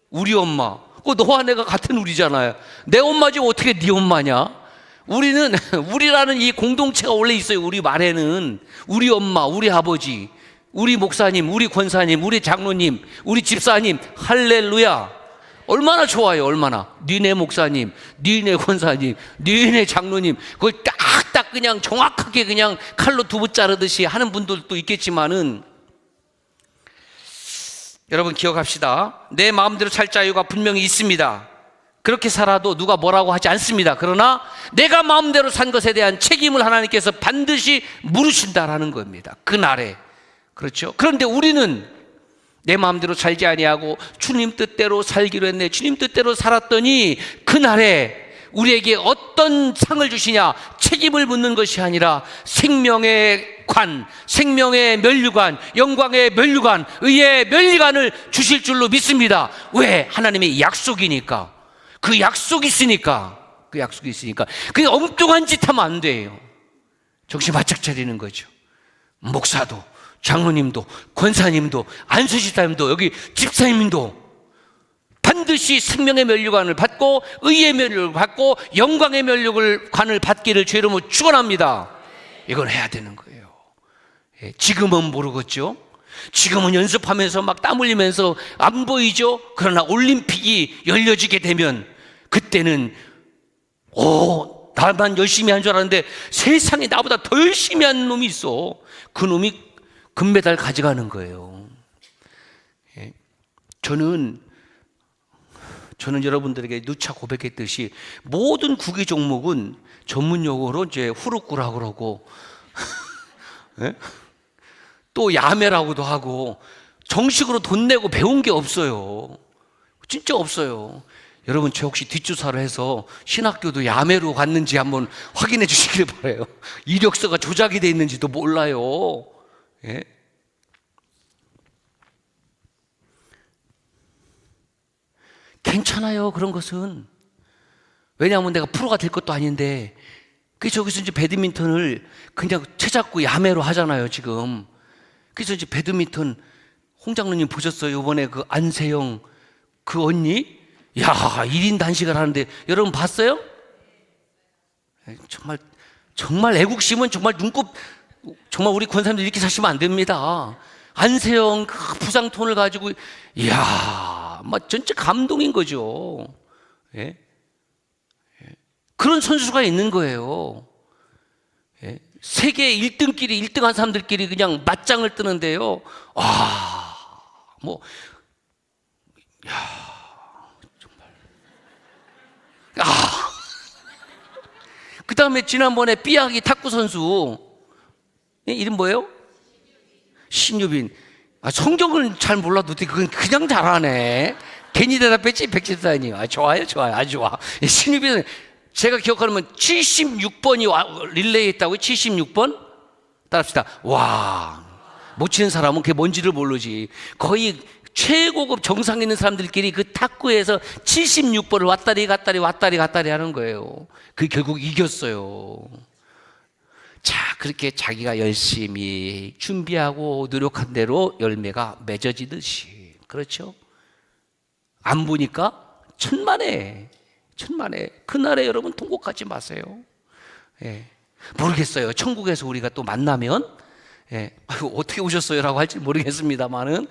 우리 엄마. 너와 내가 같은 우리잖아요. 내 엄마지 어떻게 네 엄마냐? 우리라는 이 공동체가 원래 있어요. 우리 말에는 우리 엄마, 우리 아버지, 우리 목사님, 우리 권사님, 우리 장로님, 우리 집사님. 할렐루야. 얼마나 좋아요. 얼마나. 니네 목사님, 니네 권사님, 니네 장로님, 그걸 딱딱 그냥 정확하게 그냥 칼로 두부 자르듯이 하는 분들도 있겠지만은, 여러분 기억합시다. 내 마음대로 살 자유가 분명히 있습니다. 그렇게 살아도 누가 뭐라고 하지 않습니다. 그러나 내가 마음대로 산 것에 대한 책임을 하나님께서 반드시 물으신다라는 겁니다. 그날에. 그렇죠? 그런데 우리는 내 마음대로 살지 아니하고 주님 뜻대로 살기로 했네. 주님 뜻대로 살았더니 그날에 우리에게 어떤 상을 주시냐? 책임을 묻는 것이 아니라 생명의 관, 생명의 면류관, 영광의 면류관, 의의 면류관을 주실 줄로 믿습니다. 왜? 하나님의 약속이니까. 그 약속이 있으니까. 그 약속이 있으니까. 그게 엉뚱한 짓 하면 안 돼요. 정신 바짝 차리는 거죠. 목사도, 장로님도, 권사님도, 안수집사님도, 여기 집사님도 반드시 생명의 면류관을 받고 의의 면류관을 받고 영광의 면류관을 받기를 주 이름으로 축원합니다. 이걸 해야 되는 거예요. 지금은 모르겠죠. 지금은 연습하면서 막 땀 흘리면서 안 보이죠. 그러나 올림픽이 열려지게 되면 그때는 나만 열심히 한 줄 알았는데 세상에 나보다 더 열심히 한 놈이 있어. 그 놈이 금메달 가져가는 거예요. 저는 여러분들에게 누차 고백했듯이 모든 구기 종목은 전문 용어로 이제 후루꾸라고 그러고 또 야매라고도 하고 정식으로 돈 내고 배운 게 없어요. 진짜 없어요. 여러분, 저 혹시 뒷조사를 해서 신학교도 야매로 갔는지 한번 확인해 주시길 바라요. 이력서가 조작이 돼 있는지도 몰라요. 예? 괜찮아요, 그런 것은. 왜냐하면 내가 프로가 될 것도 아닌데. 그래서 여기서 이제 배드민턴을 그냥 채잡고 야매로 하잖아요, 지금. 그래서 이제 배드민턴, 홍 장로님 보셨어요? 이번에 그 안세영 그 언니? 야, 1인 단식을 하는데 여러분 봤어요? 정말 애국심은 정말 정말 우리 권사님들 이렇게 사시면 안 됩니다. 안세영 그 부상톤을 가지고, 이야, 막 전체 감동인 거죠. 예? 그런 선수가 있는 거예요. 예? 세계 1등끼리, 1등한 사람들끼리 그냥 맞짱을 뜨는데요. 그 다음에 지난번에 삐약이 탁구 선수, 이름 뭐예요? 신유빈. 성경은 잘 몰라도 그건 그냥 잘하네. 괜히 대답했지, 백집사님. 좋아요. 아주 좋아. 신유빈은 제가 기억하면 76번이 릴레이 했다고요? 76번? 따라합시다. 와, 못 치는 사람은 그게 뭔지를 모르지. 거의 최고급 정상에 있는 사람들끼리 그 탁구에서 76번을 왔다리 갔다리 하는 거예요. 그 결국 이겼어요. 자, 그렇게 자기가 열심히 준비하고 노력한 대로 열매가 맺어지듯이, 그렇죠? 안 보니까 천만에 그날에 여러분 통곡하지 마세요. 예. 모르겠어요. 천국에서 우리가 또 만나면, 어떻게 오셨어요? 라고 할지 모르겠습니다만은,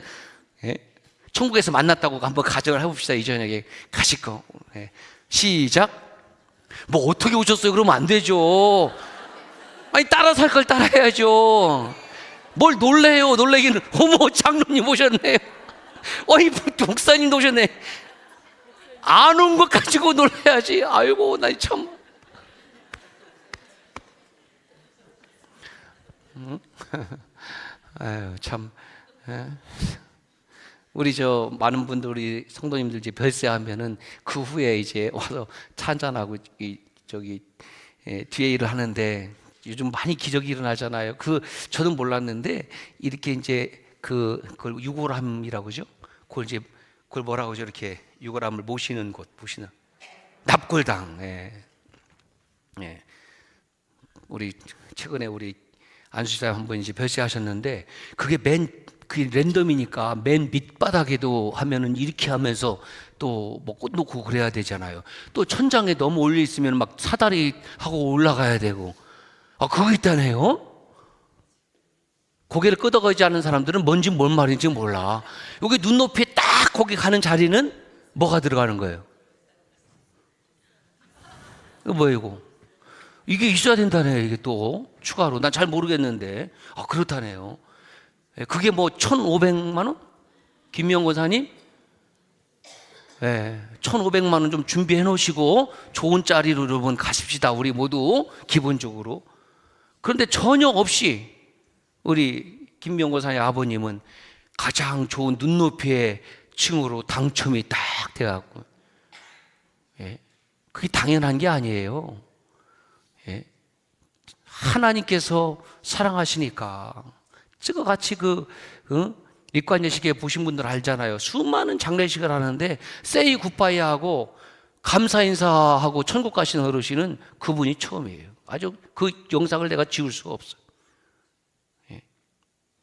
천국에서 만났다고 한번 가정을 해봅시다. 이 저녁에 가실 거. 시작. 뭐 어떻게 오셨어요? 그러면 안 되죠. 아니, 따라 살 걸 따라야죠. 뭘 놀래요? 놀래기는. 어머, 장로님 오셨네요. 어이, 목사님도 오셨네. 안 온 것 가지고 놀래야지. 아이고, 나 참. 아유, 참. 우리 많은 분들, 우리 성도님들 이제 별세하면은 그 후에 이제 와서 차 한잔하고 뒤에 일을 하는데, 요즘 많이 기적이 일어나잖아요. 저는 몰랐는데, 이렇게 이제 그걸 유골함이라고 그러죠? 그걸 뭐라고 그러죠? 이렇게 유골함을 모시는 납골당. 우리 최근에 우리 안수사님 한 번 이제 별세하셨는데, 그게 그게 랜덤이니까 맨 밑바닥에도 하면은 이렇게 하면서 또 뭐 꽃 놓고 그래야 되잖아요. 또 천장에 너무 올려 있으면 막 사다리 하고 올라가야 되고. 그거 있다네요? 고개를 끄덕이지 않는 사람들은 뭔지 뭔 말인지 몰라. 여기 눈높이에 딱 거기 가는 자리는 뭐가 들어가는 거예요? 이거 뭐예요, 이게 있어야 된다네요. 이게 또 추가로. 난 잘 모르겠는데. 그렇다네요. 그게 뭐 1,500만 원? 김명 권사님? 1,500만 원 좀 준비해 놓으시고 좋은 자리로 여러분 가십시다. 우리 모두 기본적으로. 그런데 전혀 없이 우리 김명 권사님 아버님은 가장 좋은 눈높이의 층으로 당첨이 딱 돼갖고, 그게 당연한 게 아니에요. 하나님께서 사랑하시니까. 저거 같이 입관예식에 보신 분들 알잖아요. 수많은 장례식을 하는데 세이 굿바이 하고 감사 인사하고 천국 가시는 어르신은 그분이 처음이에요. 아주 그 영상을 내가 지울 수가 없어요.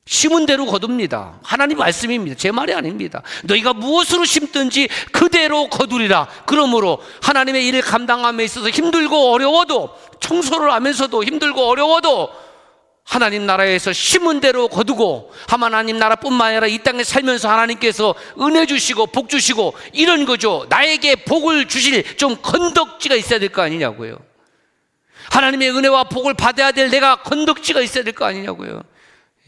심은 대로 거둡니다. 하나님 말씀입니다. 제 말이 아닙니다. 너희가 무엇으로 심든지 그대로 거두리라. 그러므로 하나님의 일을 감당함에 있어서 힘들고 어려워도, 청소를 하면서도 힘들고 어려워도 하나님 나라에서 심은 대로 거두고, 하나님 나라뿐만 아니라 이 땅에 살면서 하나님께서 은혜 주시고 복 주시고 이런 거죠. 나에게 복을 주실 좀 건덕지가 있어야 될 거 아니냐고요. 하나님의 은혜와 복을 받아야 될 내가 건덕지가 있어야 될 거 아니냐고요.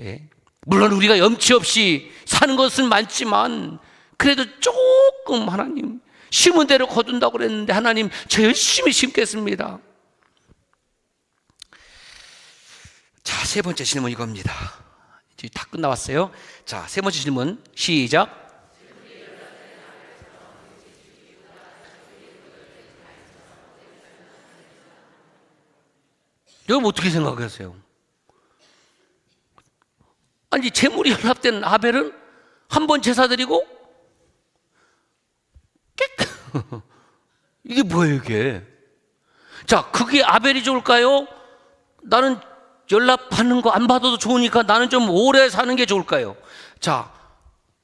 예. 물론 우리가 염치 없이 사는 것은 많지만 그래도 조금 하나님 심은 대로 거둔다고 그랬는데, 하나님 저 열심히 심겠습니다. 자, 세 번째 질문 이겁니다. 이제 다 끝나왔어요. 자, 세 번째 질문 시작. 여러분 어떻게 생각하세요? 아니, 재물이 연합된 아벨은 한 번 제사 드리고 이게 뭐예요 이게? 자, 그게 아벨이 좋을까요? 나는 연락받는 거 안 받아도 좋으니까 나는 좀 오래 사는 게 좋을까요? 자,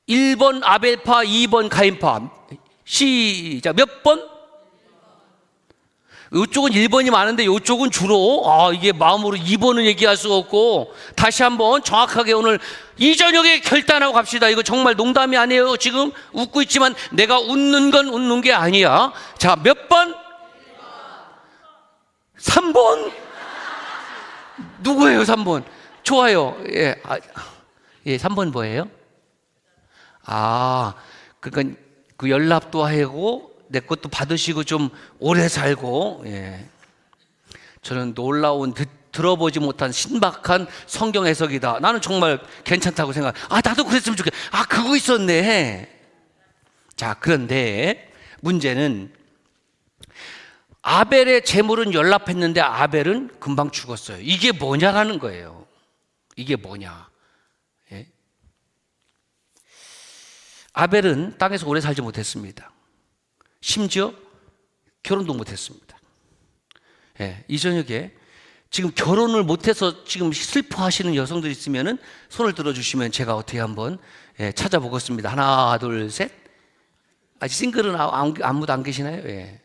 1번 아벨파, 2번 가인파. 시작. 몇 번? 이쪽은 1번이 많은데 이쪽은 주로 이게 마음으로 2번은 얘기할 수가 없고, 다시 한번 정확하게 오늘 이 저녁에 결단하고 갑시다. 이거 정말 농담이 아니에요. 지금 웃고 있지만 내가 웃는 건 웃는 게 아니야. 자, 몇 번? 3번? 누구예요 3번? 좋아요. 예, 예, 3번 뭐예요? 그러니까 그 연락도 하고 내 것도 받으시고 좀 오래 살고. 예. 저는 놀라운 들어보지 못한 신박한 성경 해석이다. 나는 정말 괜찮다고 생각. 나도 그랬으면 좋겠다. 그거 있었네. 자, 그런데 문제는 아벨의 재물은 연락했는데 아벨은 금방 죽었어요. 이게 뭐냐라는 거예요. 이게 뭐냐? 예? 아벨은 땅에서 오래 살지 못했습니다. 심지어 결혼도 못했습니다. 예, 이 저녁에 지금 결혼을 못해서 지금 슬퍼하시는 여성들이 있으면 손을 들어주시면 제가 어떻게 한번 찾아보겠습니다. 하나, 둘, 셋. 아직 싱글은 아무도 안 계시나요? 예.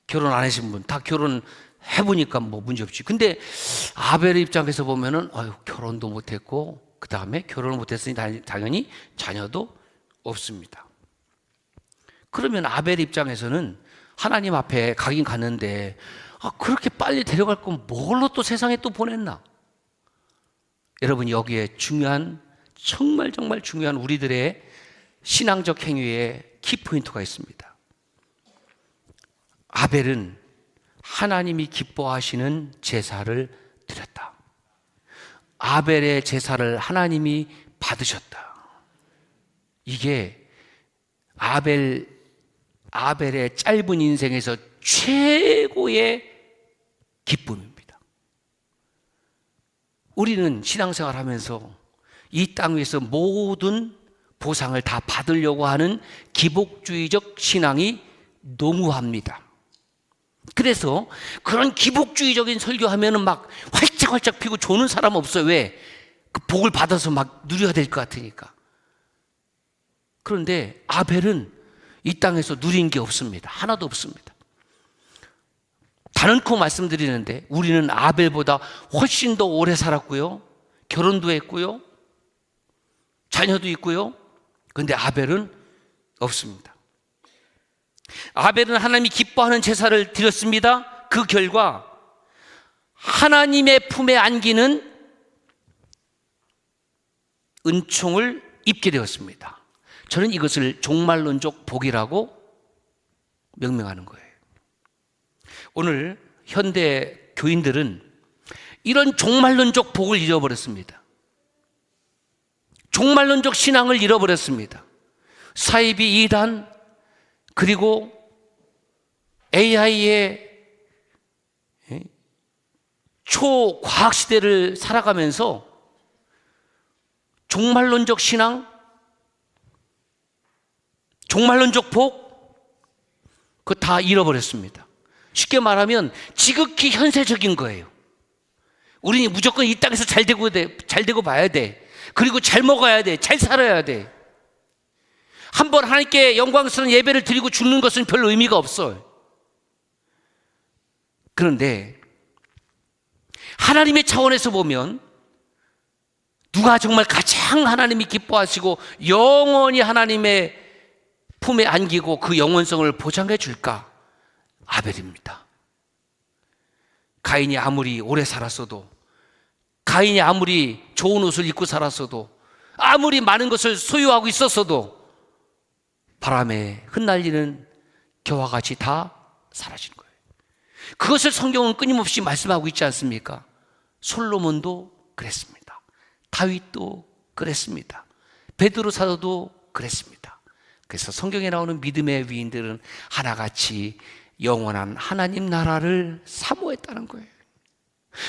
결혼 안 하신 분 다 결혼해보니까 뭐 문제 없지. 근데 아벨의 입장에서 보면은 결혼도 못했고 그 다음에 결혼을 못했으니 당연히 자녀도 없습니다. 그러면 아벨 입장에서는 하나님 앞에 가긴 갔는데 그렇게 빨리 데려갈 건 뭘로 또 세상에 또 보냈나? 여러분, 여기에 중요한, 정말 중요한 우리들의 신앙적 행위에 키포인트가 있습니다. 아벨은 하나님이 기뻐하시는 제사를 드렸다. 아벨의 제사를 하나님이 받으셨다. 이게 아벨의 짧은 인생에서 최고의 기쁨입니다. 우리는 신앙생활 하면서 이 땅 위에서 모든 보상을 다 받으려고 하는 기복주의적 신앙이 농후합니다. 그래서 그런 기복주의적인 설교하면은 막 활짝활짝 피고 조는 사람 없어요. 왜? 그 복을 받아서 막 누려야 될 것 같으니까. 그런데 아벨은 이 땅에서 누린 게 없습니다. 하나도 없습니다. 단언코 말씀드리는데 우리는 아벨보다 훨씬 더 오래 살았고요, 결혼도 했고요, 자녀도 있고요. 그런데 아벨은 없습니다. 아벨은 하나님이 기뻐하는 제사를 드렸습니다. 그 결과 하나님의 품에 안기는 은총을 입게 되었습니다. 저는 이것을 종말론적 복이라고 명명하는 거예요. 오늘 현대 교인들은 이런 종말론적 복을 잃어버렸습니다. 종말론적 신앙을 잃어버렸습니다. 사이비 이단, 그리고 AI의 초과학 시대를 살아가면서 종말론적 신앙, 종말론적 복, 그거 다 잃어버렸습니다. 쉽게 말하면 지극히 현세적인 거예요. 우리는 무조건 이 땅에서 잘 되고 봐야 돼. 그리고 잘 먹어야 돼. 잘 살아야 돼. 한번 하나님께 영광스러운 예배를 드리고 죽는 것은 별로 의미가 없어요. 그런데 하나님의 차원에서 보면 누가 정말 가장 하나님이 기뻐하시고 영원히 하나님의 품에 안기고 그 영원성을 보장해 줄까? 아벨입니다. 가인이 아무리 오래 살았어도, 가인이 아무리 좋은 옷을 입고 살았어도, 아무리 많은 것을 소유하고 있었어도 바람에 흩날리는 겨와 같이 다 사라진 거예요. 그것을 성경은 끊임없이 말씀하고 있지 않습니까? 솔로몬도 그랬습니다. 다윗도 그랬습니다. 베드로 사도도 그랬습니다. 그래서 성경에 나오는 믿음의 위인들은 하나같이 영원한 하나님 나라를 사모했다는 거예요.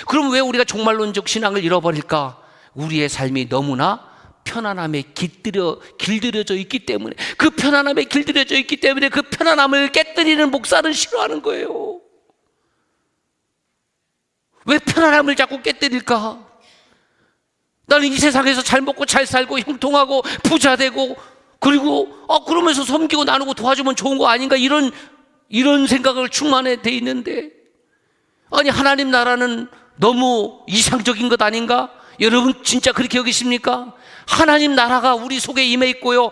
그럼 왜 우리가 종말론적 신앙을 잃어버릴까? 우리의 삶이 너무나 편안함에 길들여져 있기 때문에, 그 편안함에 길들여져 있기 때문에 그 편안함을 깨뜨리는 목사는 싫어하는 거예요. 왜 편안함을 자꾸 깨뜨릴까? 나는 이 세상에서 잘 먹고 잘 살고 형통하고 부자 되고, 그리고 그러면서 섬기고 나누고 도와주면 좋은 거 아닌가, 이런 생각을 충만해 돼 있는데, 아니 하나님 나라는 너무 이상적인 것 아닌가? 여러분 진짜 그렇게 여기십니까? 하나님 나라가 우리 속에 임해 있고요,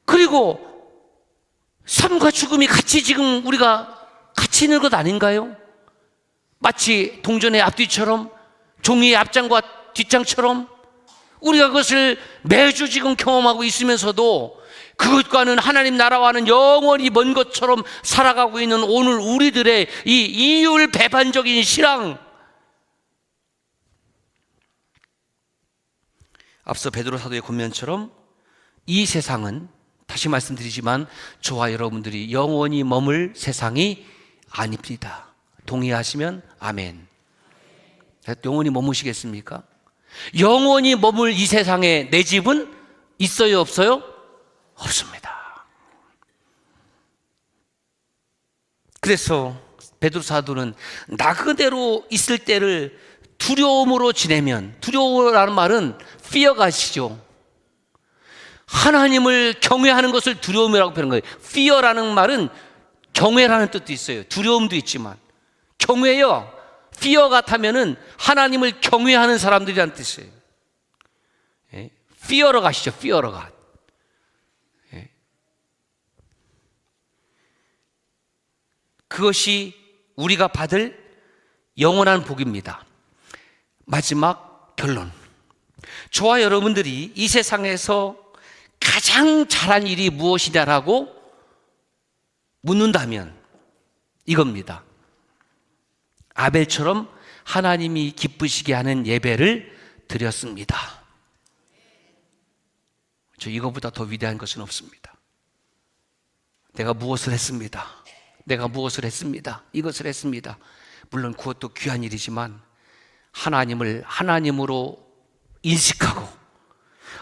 그리고 삶과 죽음이 같이 지금 우리가 같이 있는 것 아닌가요? 마치 동전의 앞뒤처럼, 종이의 앞장과 뒷장처럼 우리가 그것을 매주 지금 경험하고 있으면서도 그것과는, 하나님 나라와는 영원히 먼 것처럼 살아가고 있는 오늘 우리들의 이 이율배반적인 신앙, 앞서 베드로 사도의 권면처럼 이 세상은, 다시 말씀드리지만 저와 여러분들이 영원히 머물 세상이 아닙니다. 동의하시면 아멘. 영원히 머무시겠습니까? 영원히 머물 이 세상에 내 집은 있어요, 없어요? 없습니다. 그래서 베드로 사도는 나 그대로 있을 때를 두려움으로 지내면, 두려움이라는 말은 fear가시죠. 하나님을 경외하는 것을 두려움이라고 표현한 거예요. fear라는 말은 경외라는 뜻도 있어요. 두려움도 있지만 경외요, fear 같으면은 하나님을 경외하는 사람들이라는 뜻이에요. fear러 가시죠. fear러 가. 그것이 우리가 받을 영원한 복입니다. 마지막 결론, 저와 여러분들이 이 세상에서 가장 잘한 일이 무엇이냐라고 묻는다면 이겁니다. 아벨처럼 하나님이 기쁘시게 하는 예배를 드렸습니다. 저 이거보다 더 위대한 것은 없습니다. 내가 무엇을 했습니다. 내가 무엇을 했습니다. 이것을 했습니다. 물론 그것도 귀한 일이지만 하나님을 하나님으로 인식하고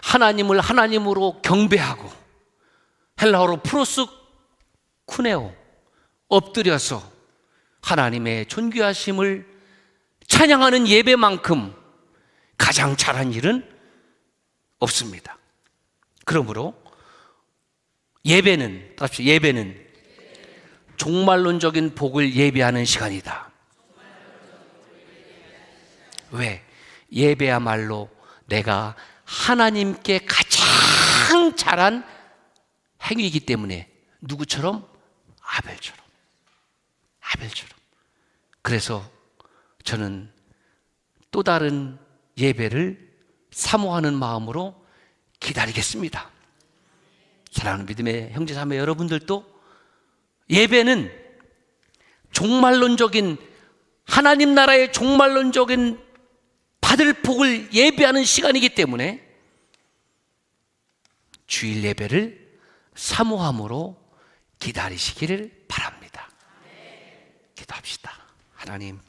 하나님을 하나님으로 경배하고, 헬라어로 프로스 쿠네오, 엎드려서 하나님의 존귀하심을 찬양하는 예배만큼 가장 잘한 일은 없습니다. 그러므로 예배는 종말론적인 복을 예배하는 시간이다. 왜? 예배야말로 내가 하나님께 가장 잘한 행위이기 때문에. 누구처럼? 아벨처럼. 그래서 저는 또 다른 예배를 사모하는 마음으로 기다리겠습니다. 사랑하는 믿음의 형제자매 여러분들도 예배는 종말론적인, 하나님 나라의 종말론적인 받을 복을 예배하는 시간이기 때문에 주일 예배를 사모함으로 기다리시기를 바랍니다. 기도합시다. 하나님,